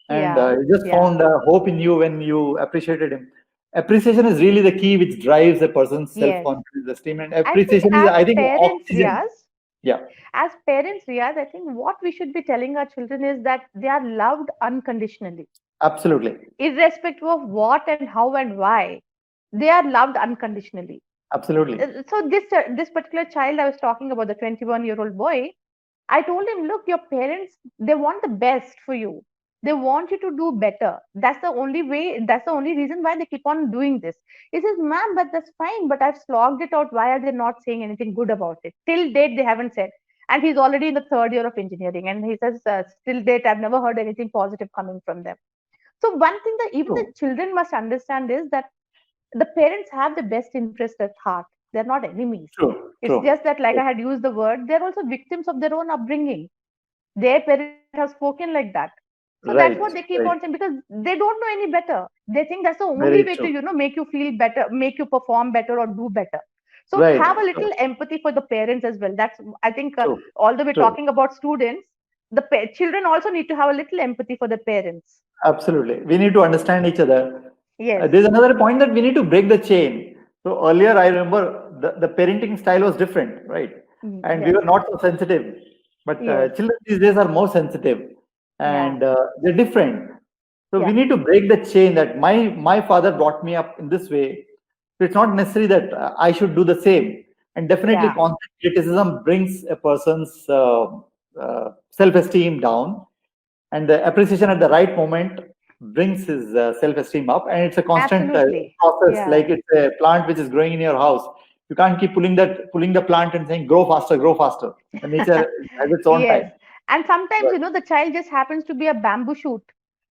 And Yeah. he just Yeah. found hope in you when you appreciated him. Appreciation is really the key which drives a person's Yes. self-confidence, esteem. And I think appreciation is, as I think, parents, oxygen. Riaz, Yeah, I think what we should be telling our children is that they are loved unconditionally, absolutely. irrespective of what and how and why. They are loved unconditionally. Absolutely. So this particular child I was talking about, the 21-year-old boy, I told him, look, your parents, they want the best for you. They want you to do better. That's the only way, that's the only reason why they keep on doing this. He says, ma'am, but that's fine, but I've slogged it out. Why are they not saying anything good about it? Till date, they haven't said. And he's already in the third year of engineering. And he says, till date, I've never heard anything positive coming from them. So one thing that even the True. children must understand is that the parents have the best interest at heart. They're not enemies. True. It's True. just that, like I True. had used the word, they're also victims of their own upbringing. Their parents have spoken like that. So that's what they Right. keep on Right. saying because they don't know any better. They think that's the only Very way to, true. make you feel better, make you perform better or do better. So Right. have a So, little empathy for the parents as well. That's, I think, true. although we're True. talking about students, the children also need to have a little empathy for the parents. Absolutely. We need to understand each other. Yes. There's another point that we need to break the chain. So earlier, I remember the parenting style was different, right? And we Yes. were not so sensitive. But Yes. children these days are more sensitive, Yeah. and they're different. So we Yeah. need to break the chain that my father brought me up in this way. So it's not necessary that I should do the same. And definitely, Yeah. constant criticism brings a person's self-esteem down, and the appreciation at the right moment brings his self-esteem up. And it's a constant Absolutely. process, Yeah. like it's a plant which is growing in your house. You can't keep pulling the plant and saying, grow faster. The nature has its own Yes. time. And sometimes, Right. the child just happens to be a bamboo shoot.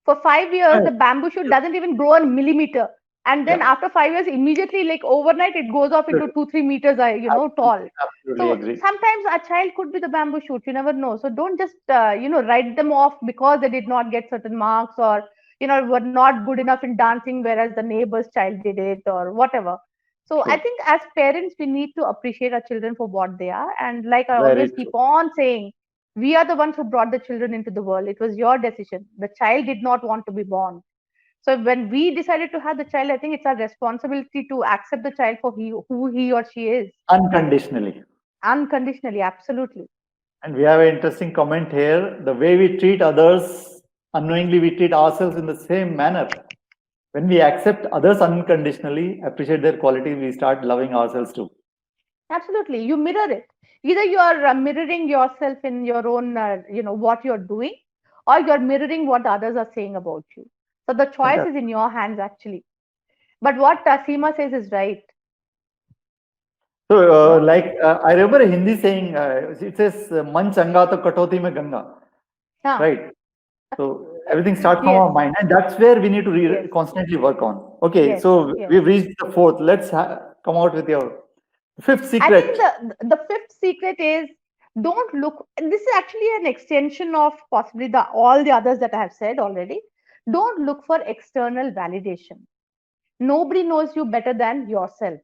For 5 years, Right. the bamboo shoot doesn't even grow a millimeter. And then Yeah. after 5 years, immediately, like overnight, it goes off into 2-3 meters, tall. Absolutely So agree. sometimes a child could be the bamboo shoot. You never know. So don't just write them off because they did not get certain marks, or were not good enough in dancing, whereas the neighbor's child did it, or whatever. So I True. think as parents, we need to appreciate our children for what they are. And like I Very always keep true. on saying, we are the ones who brought the children into the world. It was your decision. The child did not want to be born. So when we decided to have the child, I think it's our responsibility to accept the child for who he or she is, Unconditionally. unconditionally. Absolutely. And we have an interesting comment here. The way we treat others, unknowingly we treat ourselves in the same manner. When we accept others unconditionally, appreciate their qualities, we start loving ourselves too. Absolutely. You mirror it. Either you are mirroring yourself in your own, what you're doing, or you're mirroring what others are saying about you. So the choice is Fantastic. in your hands, actually. But what Seema says is right. So, Yeah. I remember a Hindi saying, it says, "Man changa to katoti mein Ganga," Huh. right? So everything starts from Yes. our mind, and that's where we need to Yes. constantly work on. Okay, Yes. so Yes. we've reached the fourth. Let's come out with your fifth I think secret. the fifth secret is don't look. And this is actually an extension of possibly the all the others that I have said already. Don't look for external validation. Nobody knows you better than yourself.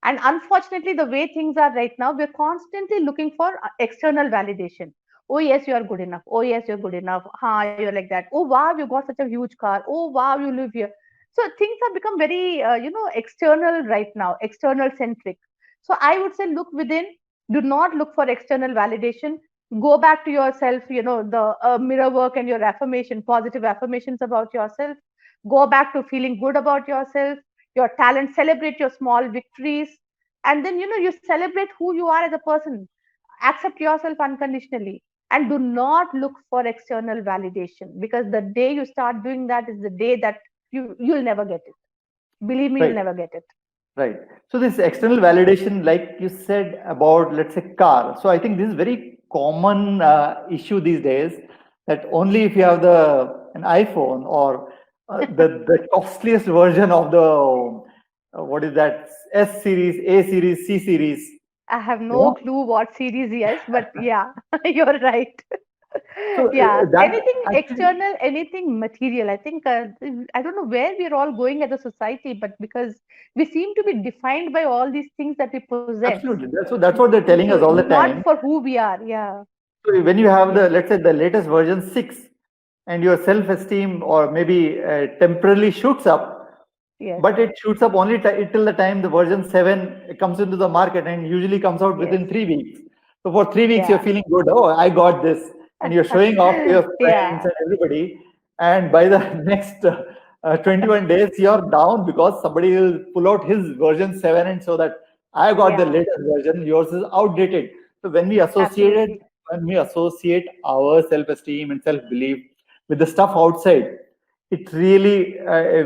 And unfortunately, the way things are right now, we're constantly looking for external validation. Oh yes, you are good enough. Oh yes, you're good enough. Ha, you're like that. Oh wow, you got such a huge car. Oh wow, you live here. So things have become very, external right now, external centric. So I would say look within. Do not look for external validation. Go back to yourself. The mirror work and your affirmation, positive affirmations about yourself. Go back to feeling good about yourself, your talent, celebrate your small victories, and then you celebrate who you are as a person. Accept yourself unconditionally, and do not look for external validation, because the day you start doing that is the day that you'll never get it. Believe me, you'll Right. never get it. Right. So this external validation, like you said about, let's say, car. So I think this is very common issue these days. That only if you have an iPhone or the costliest version of the what is that, S series, A series, C series. I have You no know. clue what series yes, but yeah, you're right. So Yeah, that anything actually external, anything material. I think I don't know where we're all going as a society, but because we seem to be defined by all these things that we possess, absolutely. That's what they're telling us all the not time. for who we are. Yeah. So when you have Yes. let's say, the latest version 6, and your self-esteem or maybe temporarily shoots up, Yes. but it shoots up only till the time the version 7 comes into the market, and usually comes out Yes. within 3 weeks. So for 3 weeks, you're Yeah. feeling good. Oh, I got this. And you're showing off to your friends Yeah. and everybody. And by the next 21 days, you're down because somebody will pull out his version 7 and show that I got the Yeah. latest version, yours is outdated. So Absolutely. when we associate our self-esteem and self-belief with the stuff outside, it really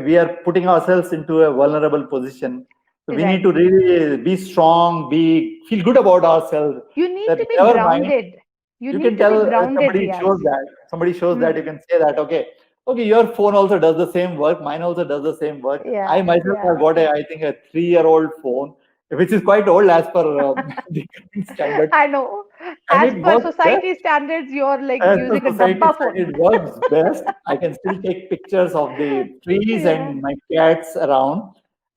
we are putting ourselves into a vulnerable position. So we need Right. to really be strong, feel good about ourselves. You need That to be never mind. grounded. You You need can to be tell grounded, Riaz. somebody shows that, Hmm. you can say that, okay, your phone also does the same work, mine also does the same work. I Yeah. myself have Yeah. got I think a 3-year-old phone, which is quite old as per the current standard, I know. and As it per works best. society standards, you're like As the using a society dabba said, phone. it works best. I can still take pictures of the trees Yeah. and my cats around,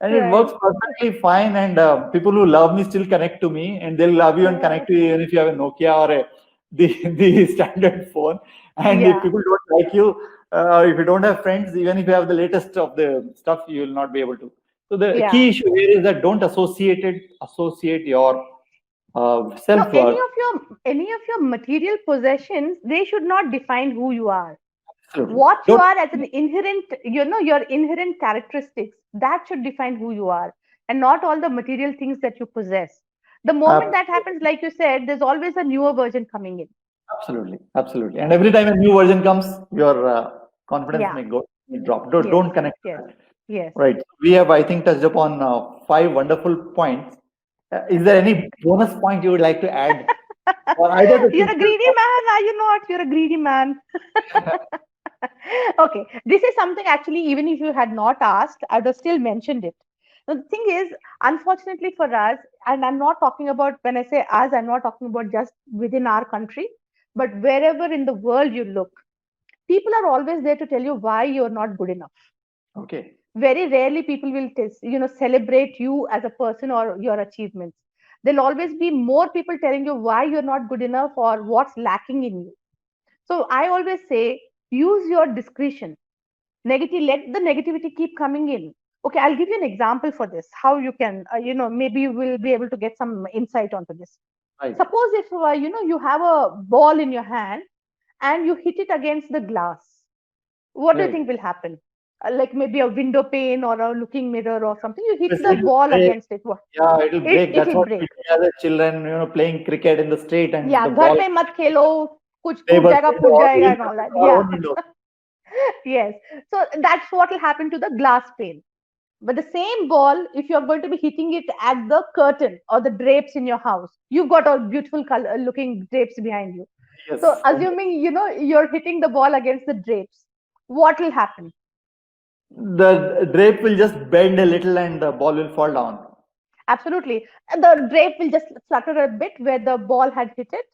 and it works Right. perfectly fine. And people who love me still connect to me, and they'll love you and Yeah. connect to you even if you have a Nokia or the standard phone. And if Yeah. people don't like you, if you don't have friends, even if you have the latest of the stuff, you will not be able to. So the Yeah. key issue here is that don't associate your No, self worth. any of your material possessions, they should not define who you are. Absolutely. What you Don't. are as an inherent, your inherent characteristics, that should define who you are, and not all the material things that you possess. The moment that Absolutely. happens, like you said, there's always a newer version coming in. Absolutely, absolutely. And every time a new version comes, your confidence Yeah. may drop. Yes. Don't connect to Yes. that. Yes. Right. We have, I think, touched upon 5 wonderful points. Is there any bonus point you would like to add, or either the You're a teachers? greedy man, are you not? You're a greedy man. Okay, this is something actually, even if you had not asked, I would have still mentioned it. Now, the thing is, unfortunately for us, and I'm not talking about, when I say us, I'm not talking about just within our country, but wherever in the world you look, people are always there to tell you why you're not good enough. Okay. Very rarely people will celebrate you as a person or your achievements. There'll always be more people telling you why you're not good enough or what's lacking in you. So I always say, use your discretion. Negative, let the negativity keep coming in. Okay, I'll give you an example for this, how you can maybe you will be able to get some insight onto this. Right. Suppose if you have a ball in your hand and you hit it against the glass, what do you Right. think will happen? Like maybe a window pane or a looking mirror or something, you hit Obviously, the it will ball break. against it, what? Yeah, it will break. That's It'll what we break. do as a children, playing cricket in the street and Yeah, the घर ball पे मत खेलो, कुछ टूट neighbors जाएगा window foot or we जाएगा will and all come that. into our Yeah. own window. Yes. So that's what will happen to the glass pane. But the same ball, if you're going to be hitting it at the curtain or the drapes in your house, you've got a beautiful color looking drapes behind you. So Yes. assuming you're hitting the ball against the drapes, what will happen? The drape will just bend a little and the ball will fall down. Absolutely. And the drape will just flutter a bit where the ball had hit it,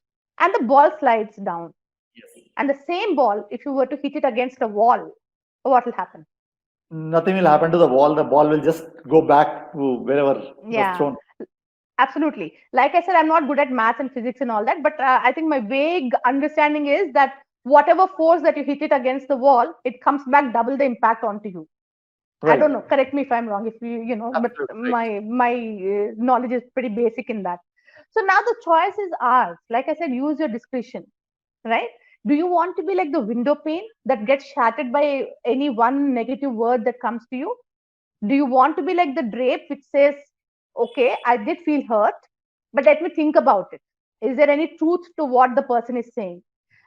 and the ball slides down. Yes. And the same ball, if you were to hit it against a wall, what will happen? Nothing will happen to the ball. The ball will just go back to wherever it was Yeah, thrown. absolutely. Like I said, I'm not good at math and physics and all that, but I think my vague understanding is that whatever force that you hit it against the wall, it comes back double the impact onto you. I Right. don't know. Correct me if I'm wrong. If but Absolutely right. my knowledge is pretty basic in that. So now the choice is ours. Like I said, use your discretion, right? Do you want to be like the window pane that gets shattered by any one negative word that comes to you? Do you want to be like the drape which says, okay, I did feel hurt, but let me think about it. Is there any truth to what the person is saying?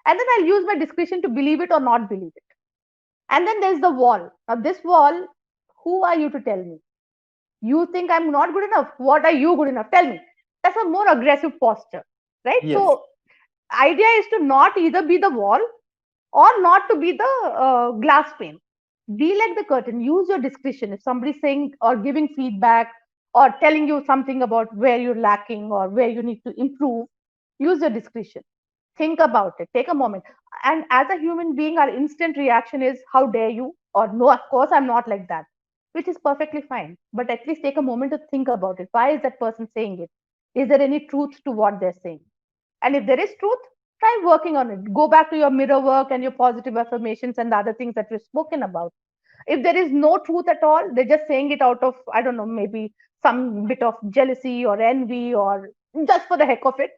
And then I'll use my discretion to believe it or not believe it. And then there's the wall. Now, this wall, who are you to tell me? You think I'm not good enough? What are you good enough? Tell me. That's a more aggressive posture, right? Yes. So, idea is to not either be the wall or not to be the glass pane. Be like the curtain. Use your discretion. If somebody's saying or giving feedback or telling you something about where you're lacking or where you need to improve, use your discretion. Think about it. Take a moment. And as a human being, our instant reaction is, how dare you? Or no, of course, I'm not like that, which is perfectly fine. But at least take a moment to think about it. Why is that person saying it? Is there any truth to what they're saying? And if there is truth, try working on it. Go back to your mirror work and your positive affirmations and the other things that we've spoken about. If there is no truth at all, they're just saying it out of, I don't know, maybe some bit of jealousy or envy or just for the heck of it,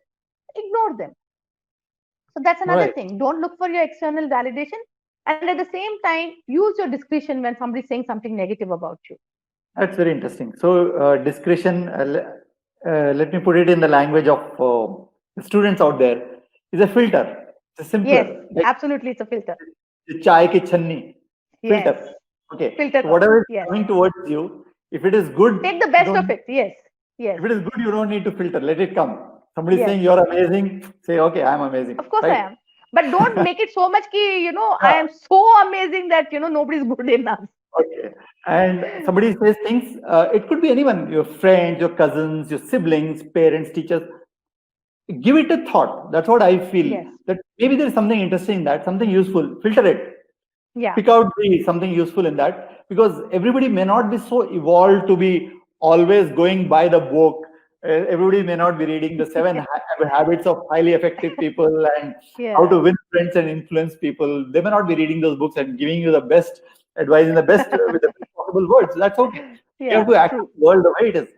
ignore them. So that's another Right. thing. Don't look for your external validation. And at the same time, use your discretion when somebody's saying something negative about you. That's very interesting. So, discretion, let me put it in the language of the students out there, is a filter. It's a Yes, simpler, like absolutely. It's a filter. the chai ki channi Yes. filter. Okay. Filter So, coffee. whatever is Yes. coming towards you, if it is good, Take the you best of don't. it. Yes. Yes. If it is good, you don't need to filter. Let it come. Somebody is Yes. saying you're amazing. Say, okay, I'm amazing. Of course I Right? am. But don't make it so much ki, I Yeah. am so amazing that, nobody's good enough. Okay. And somebody says things, it could be anyone, your friends, your cousins, your siblings, parents, teachers. Give it a thought. That's what I feel. Yes. That maybe there's something interesting in that, something useful. Filter it. Yeah. Pick out the something useful in that, because everybody may not be so evolved to be always going by the book. Everybody may not be reading the habits of highly effective people and how Yeah. to win friends and influence people. They may not be reading those books and giving you the best advice in the best with the best possible words. That's okay. You have Yeah. to accept True. the world the way it is.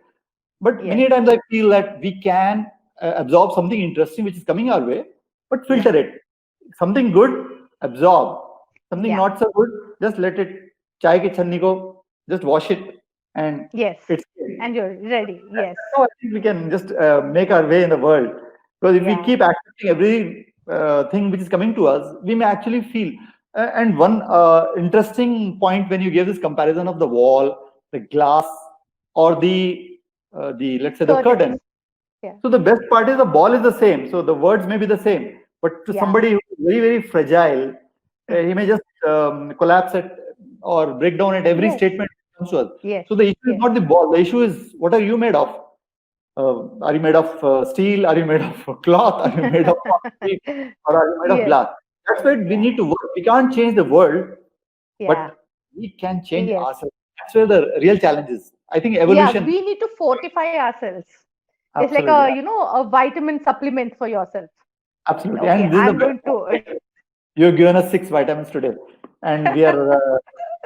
But Yes. many times I feel that we can absorb something interesting which is coming our way, but Yeah. filter it. Something good, absorb. Something Yeah. not so good, just let it. Chai ki channi ko, just wash it, and Yes. it's. And you're ready. Yes. That's how I think we can just make our way in the world. Because if we Yeah. keep accepting every thing which is coming to us, we may actually feel. And one interesting point when you give this comparison of the wall, the glass, or the let's say the Curtains. curtain. Yeah. So the best part is the ball is the same. So the words may be the same, but to Yeah. somebody who is very very fragile, He may just collapse at or break down at every Yes, statement that comes to us. yes, So the issue is yes. not the ball. The issue is what are you made of? Are you made of steel? Are you made of cloth? Are you made of concrete? Or are you made of Yes, glass? That's where we yeah, need to work. We can't change the world, yeah, but we can change yes. ourselves. That's where the real challenge is. I think Yeah, evolution, we need to fortify ourselves. It's like absolutely, a vitamin supplement for yourself. absolutely. Okay, And this is the I'm best going part, to, right? You've given us 6 vitamins today, and we are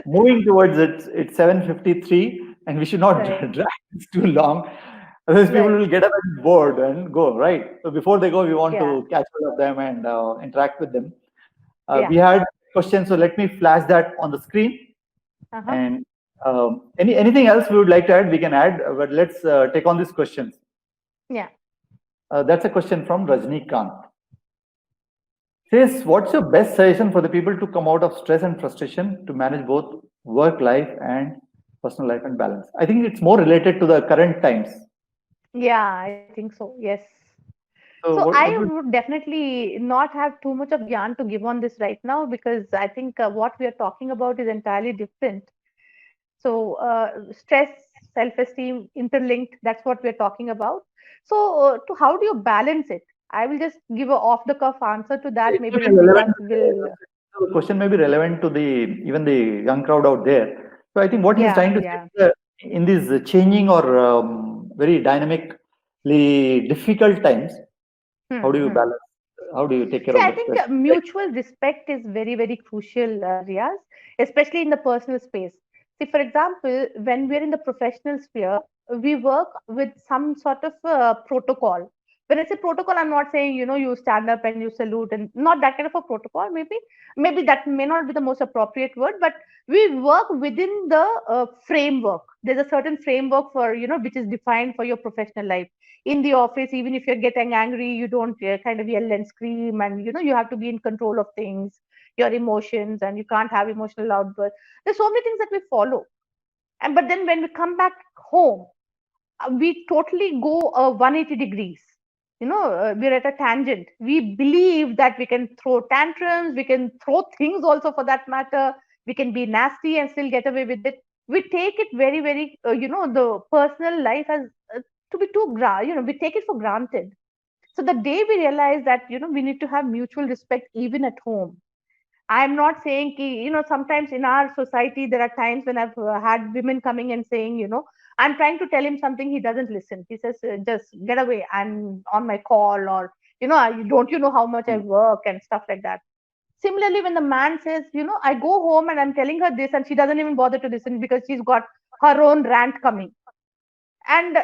moving towards it. It's 7:53, and we should not right, drag this too long. Otherwise, people right. will get up and bored and go, right? So before they go, we want Yeah, to catch hold of them and interact with them. yeah. We had questions, so let me flash that on the screen. Uh-huh. And anything else we would like to add, we can add. But let's take on these questions. Yeah. That's a question from Rajnikant. Says, what's your best suggestion for the people to come out of stress and frustration to manage both work life and personal life and balance? I think it's more related to the current times. Yeah, I think so. Yes. So So I what would would definitely not have too much of yarn to give on this right now because I think what we are talking about is entirely different. So stress, self-esteem, interlinked. That's what we're talking about. So to how do you balance it? I will just give a off-the-cuff answer to that. it may Maybe be relevant? Deepak will. The question may be relevant to the even the young crowd out there. So I think what he's Yeah, trying to say yeah. is that in these changing or very dynamically difficult times, how do you Hmm. balance? How do you take care See, of I that think stress? mutual respect is very, very crucial, Riaz, especially in the personal space. See, for example, when we're in the professional sphere, we work with some sort of protocol. When I say protocol, I'm not saying, you stand up and you salute and not that kind of a protocol. Maybe that may not be the most appropriate word, but we work within the framework. There's a certain framework for, which is defined for your professional life in the office. Even if you're getting angry, you don't kind of yell and scream, and you have to be in control of things, your emotions, and you can't have emotional outbursts. There's so many things that we follow, and but then when we come back home, we totally go 180 degrees. We're at a tangent. We believe that we can throw tantrums, we can throw things also for that matter, we can be nasty and still get away with it. We take it very, very, the personal life as to be we take it for granted. So the day we realize that, we need to have mutual respect even at home. I'm not saying ki, sometimes in our society, there are times when I've had women coming and saying, I'm trying to tell him something, he doesn't listen. He says, just get away. I'm on my call, or, don't you know how much I work and stuff like that. Similarly, when the man says, I go home and I'm telling her this, and she doesn't even bother to listen because she's got her own rant coming. And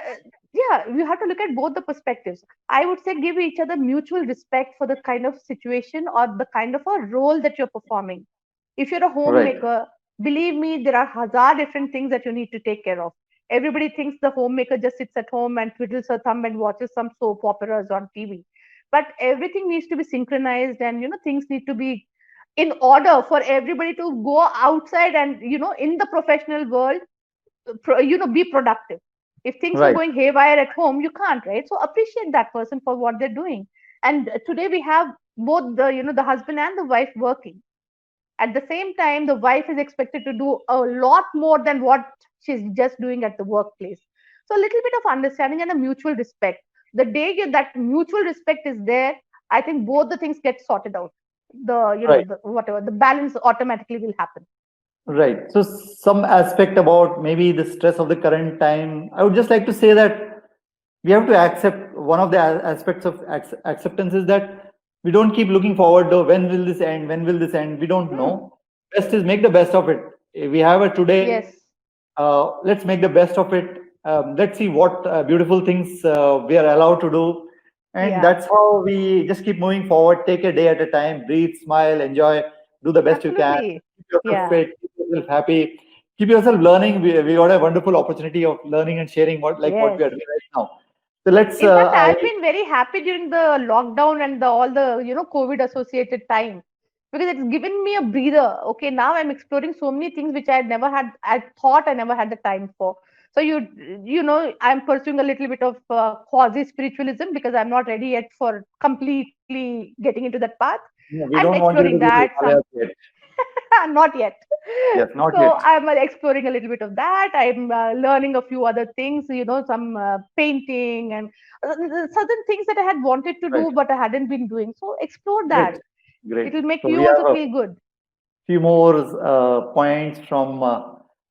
yeah, you have to look at both the perspectives. I would say give each other mutual respect for the kind of situation or the kind of a role that you're performing. If you're a Right, homemaker, believe me, there are hazard different things that you need to take care of. Everybody thinks the homemaker just sits at home and twiddles her thumb and watches some soap operas on TV, but everything needs to be synchronized, and things need to be in order for everybody to go outside and in the professional world, be productive. If things are right, going haywire at home, you can't, right? So appreciate that person for what they're doing. And today we have both the husband and the wife working. At the same time, the wife is expected to do a lot more than what she's just doing at the workplace. So a little bit of understanding and a mutual respect. The day that mutual respect is there, I think both the things get sorted out. right. Whatever, the balance automatically will happen. Right. So some aspect about maybe the stress of the current time. I would just like to say that we have to accept one of the aspects of acceptance is that we don't keep looking forward to when will this end, when will this end. We don't Hmm. know. Best is make the best of it. If we have it Yes. today, let's make the best of it. Let's see what beautiful things we are allowed to do. And Yeah. that's how we just keep moving forward. Take a day at a time, breathe, smile, enjoy, do the best you can. Absolutely. Keep yourself Yeah. fit, keep yourself happy, keep yourself learning. We got a wonderful opportunity of learning and sharing what Yes. we are doing right now. So let's, In fact, I, I've been very happy during the lockdown and all the COVID associated time, because it's given me a breather. Okay, now I'm exploring so many things which I thought I never had the time for. So I'm pursuing a little bit of quasi spiritualism because I'm not ready yet for completely getting into that path. No, we I'm don't want you to exploring do that. Himalayas yet. Not yet. Yes, not So yet. I'm exploring a little bit of that. I'm learning a few other things, some painting and certain things that I had wanted to Right. do, but I hadn't been doing. So explore Great. that. Great. It will make So you we also have a feel good. few more points from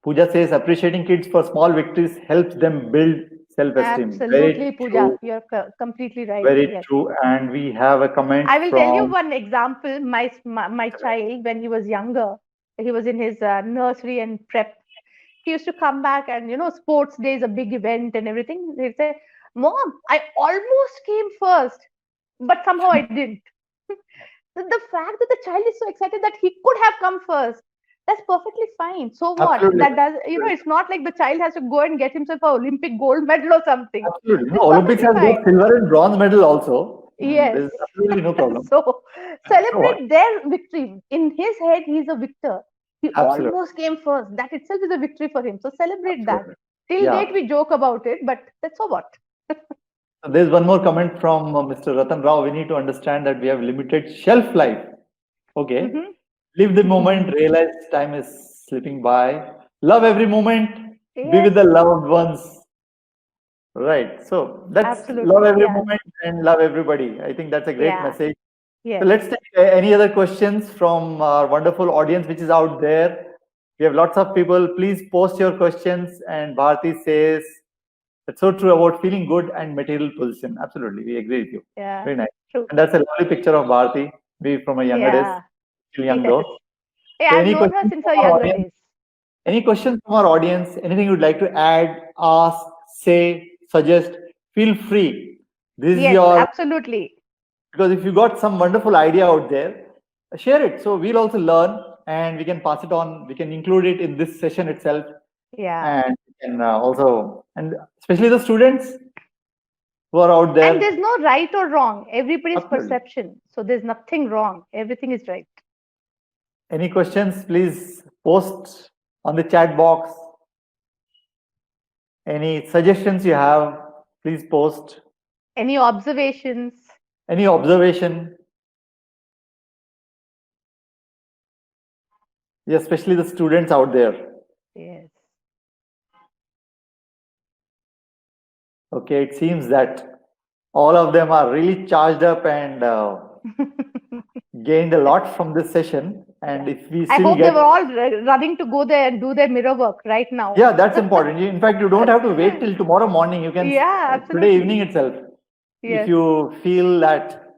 Pooja says appreciating kids for small victories helps them build self-esteem. Absolutely, Very Pooja. true. You're completely right. Very Yes. true. And we have a comment I will tell you from one example. My child, when he was younger, he was in his nursery and prep. He used to come back and sports day is a big event and everything. He'd say, "Mom, I almost came first, but somehow I didn't." The fact that the child is so excited that he could have come first, that's perfectly fine. So what? absolutely, That does, it's not like the child has to go and get himself a Olympic gold medal or something. absolutely. No, It's Olympics perfectly has got fine. silver and bronze medal also. Yes. There's absolutely no problem. So So what? celebrate their victory. In his head, he's a victor. He Absolutely, almost came first. That itself is a victory for him. So celebrate that. absolutely. Till date, Yeah. we joke about it, but that's so what. So there's one more comment from Mr. Ratan Rao. We need to understand that we have limited shelf life. Okay. Hmm. Live the moment, realize time is slipping by. Love every moment, be Yes, with the loved ones. Right. So that's love absolutely. every Yeah. moment and love everybody. I think that's a great Yeah. message. So Yes. let's take any other questions from our wonderful audience which is out there. We have lots of people. Please post your questions. And Bharti says, that's so true about feeling good and material position. Absolutely. We agree with you. Yeah. Very nice. True. And that's a lovely picture of Bharti, maybe from a younger days, Yeah. still young Yes. though. Yeah, So I've any known her questions since from her our younger audience? days. Any questions from our audience? Anything you'd like to add, ask, say, suggest? Feel free. This is Yes, your, absolutely. because if you got some wonderful idea out there, share it. So we'll also learn and we can pass it on. We can include it in this session itself. Yeah. And we can also, and especially the students who are out And there. there's no right or wrong. Everybody's Absolutely. perception. So there's nothing wrong. Everything is right. Any questions, please post on the chat box. Any suggestions you have, please post. Any observations? Any observation, especially the students out there. Yes. Okay, it seems that all of them are really charged up and gained a lot from this session. And Yeah. if we I still hope they get, were all running to go there and do their mirror work right now. yeah, that's important. In fact, you don't have to wait till tomorrow morning. You can Yeah, today absolutely. evening itself. If Yes. you feel that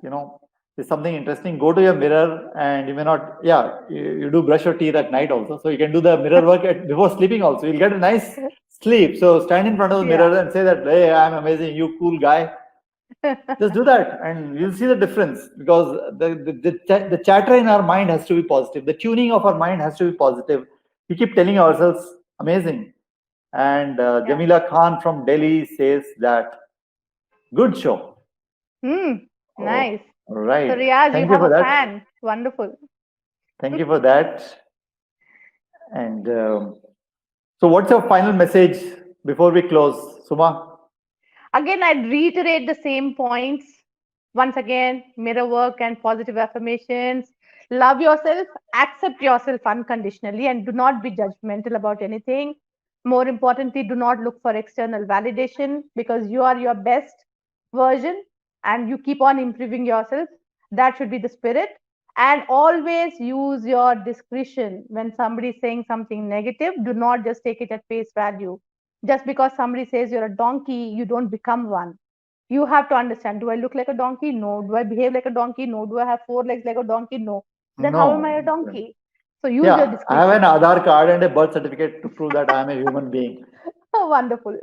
there's something interesting, go to your mirror, and you may not. Yeah, you do brush your teeth at night also, so you can do the mirror work before sleeping also. You'll get a nice sleep. So stand in front of the Yeah. mirror and say that, hey, I'm amazing, you cool guy. Just do that and you'll see the difference, because the chatter in our mind has to be positive. The tuning of our mind has to be positive. We keep telling ourselves, amazing. And Yeah. Jamila Khan from Delhi says that, good show. Nice. All right. So Riaz, you Thank you have for a that. fan. Wonderful. Thank you for that. And so what's your final message before we close, Suma? Again, I'd reiterate the same points. Once again, mirror work and positive affirmations. Love yourself, accept yourself unconditionally, and do not be judgmental about anything. More importantly, do not look for external validation, because you are your best version and you keep on improving yourself. That should be the spirit. And always use your discretion when somebody is saying something negative. Do not just take it at face value. Just because somebody says you're a donkey, you don't become one. You have to understand, do I look like a donkey? No. Do I behave like a donkey? No. Do I have four legs like a donkey? No. Then how am I a No. donkey? So use your Yeah, I have an discretion. Aadhaar card and a birth certificate to prove that I am a human being. Oh, wonderful.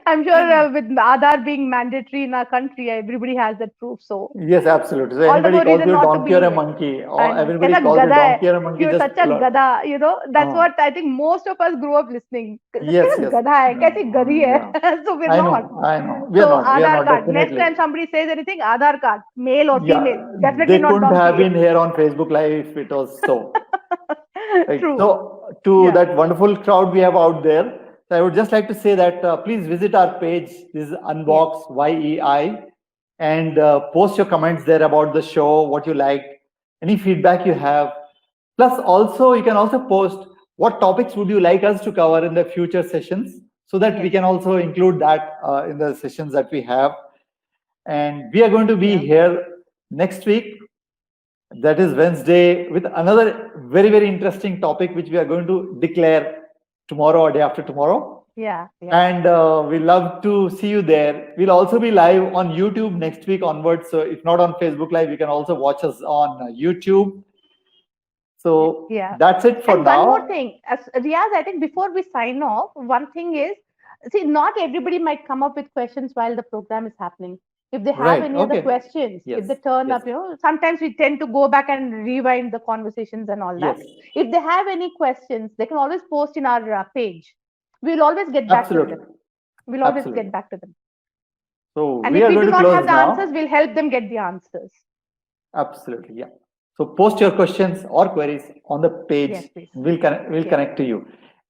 I'm sure with Aadhaar being mandatory in our country, everybody has that proof. So Yes, absolutely. So all the anybody more calls reason you a not to donkey or a believe it. monkey, I or know. everybody Kaisa calls you gada hai. donkey or a monkey, You're just such a pull out. gada. That's what I think most of us grew up listening. Yes, Kaisa yes. gada hai. Kaisi gadi Yeah. hai. So we're I not. know, I know. We are So not, we are Aadhaar not, card. Next definitely. time somebody says anything, Aadhaar card, male or Yeah, female, definitely they not couldn't have donkey. been here on Facebook Live if it was so. Right. True. So, to Yeah. that wonderful crowd we have out there, so I would just like to say that please visit our page. This is Yes. Unbox YEI, and post your comments there about the show, what you liked, any feedback you have. Plus, also you can also post what topics would you like us to cover in the future sessions, so that we Yes. can also include that in the sessions that we have. And we are going to be here next week, that is Wednesday, with another very, very interesting topic which we are going to declare tomorrow or day after tomorrow. Yeah. And we love to see you there. We'll also be live on YouTube next week onwards. So if not on Facebook Live, you can also watch us on YouTube. So that's it for and now. one more thing, Riaz, I think before we sign off, one thing is, see, not everybody might come up with questions while the program is happening. If they have any other questions, if they turn up, sometimes we tend to go back and rewind the conversations and all that. If they have any questions, they can always post in our page. We'll always get back to them. We'll always get back to them. So and if we do not have the answers, we'll help them get the answers. Absolutely, yeah. So post your questions or queries on the page. We'll connect to you.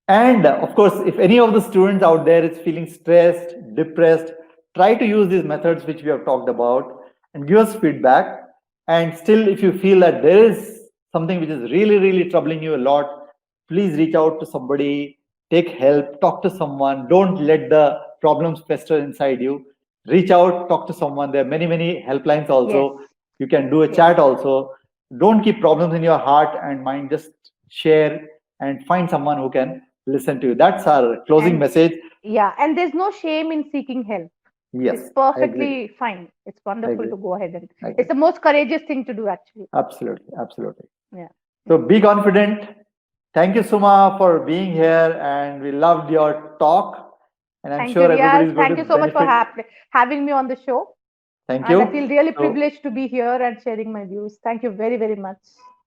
And of course, if any of the students out there is feeling stressed, depressed, try to use these methods which we have talked about and give us feedback. And still, if you feel that there is something which is really, really troubling you a lot, please reach out to somebody, take help, talk to someone. Don't let the problems fester inside you. Reach out, talk to someone. There are many, many helplines also. You can do a chat also. Don't keep problems in your heart and mind. Just share and find someone who can listen to you. That's our closing message. Yeah, and there's no shame in seeking help. Yes, it's perfectly fine. It's wonderful to go ahead and it's the most courageous thing to do, actually. Absolutely, absolutely. Yeah. So be confident. Thank you, Suma, for being here, and we loved your talk. And I'm sure everybody is going to benefit. Thank you so much for having me on the show. Thank you. And I feel really privileged to be here and sharing my views. Thank you very, very much.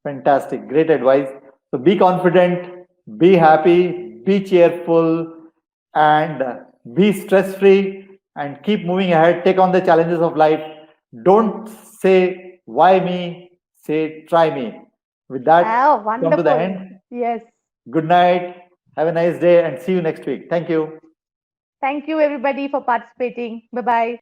Fantastic. Great advice. So be confident, be happy, be cheerful, and be stress-free, and keep moving ahead. Take on the challenges of life. Don't say, why me? Say, try me. With that, come to the end. Yes. Good night. Have a nice day and see you next week. Thank you. Thank you, everybody, for participating. Bye-bye.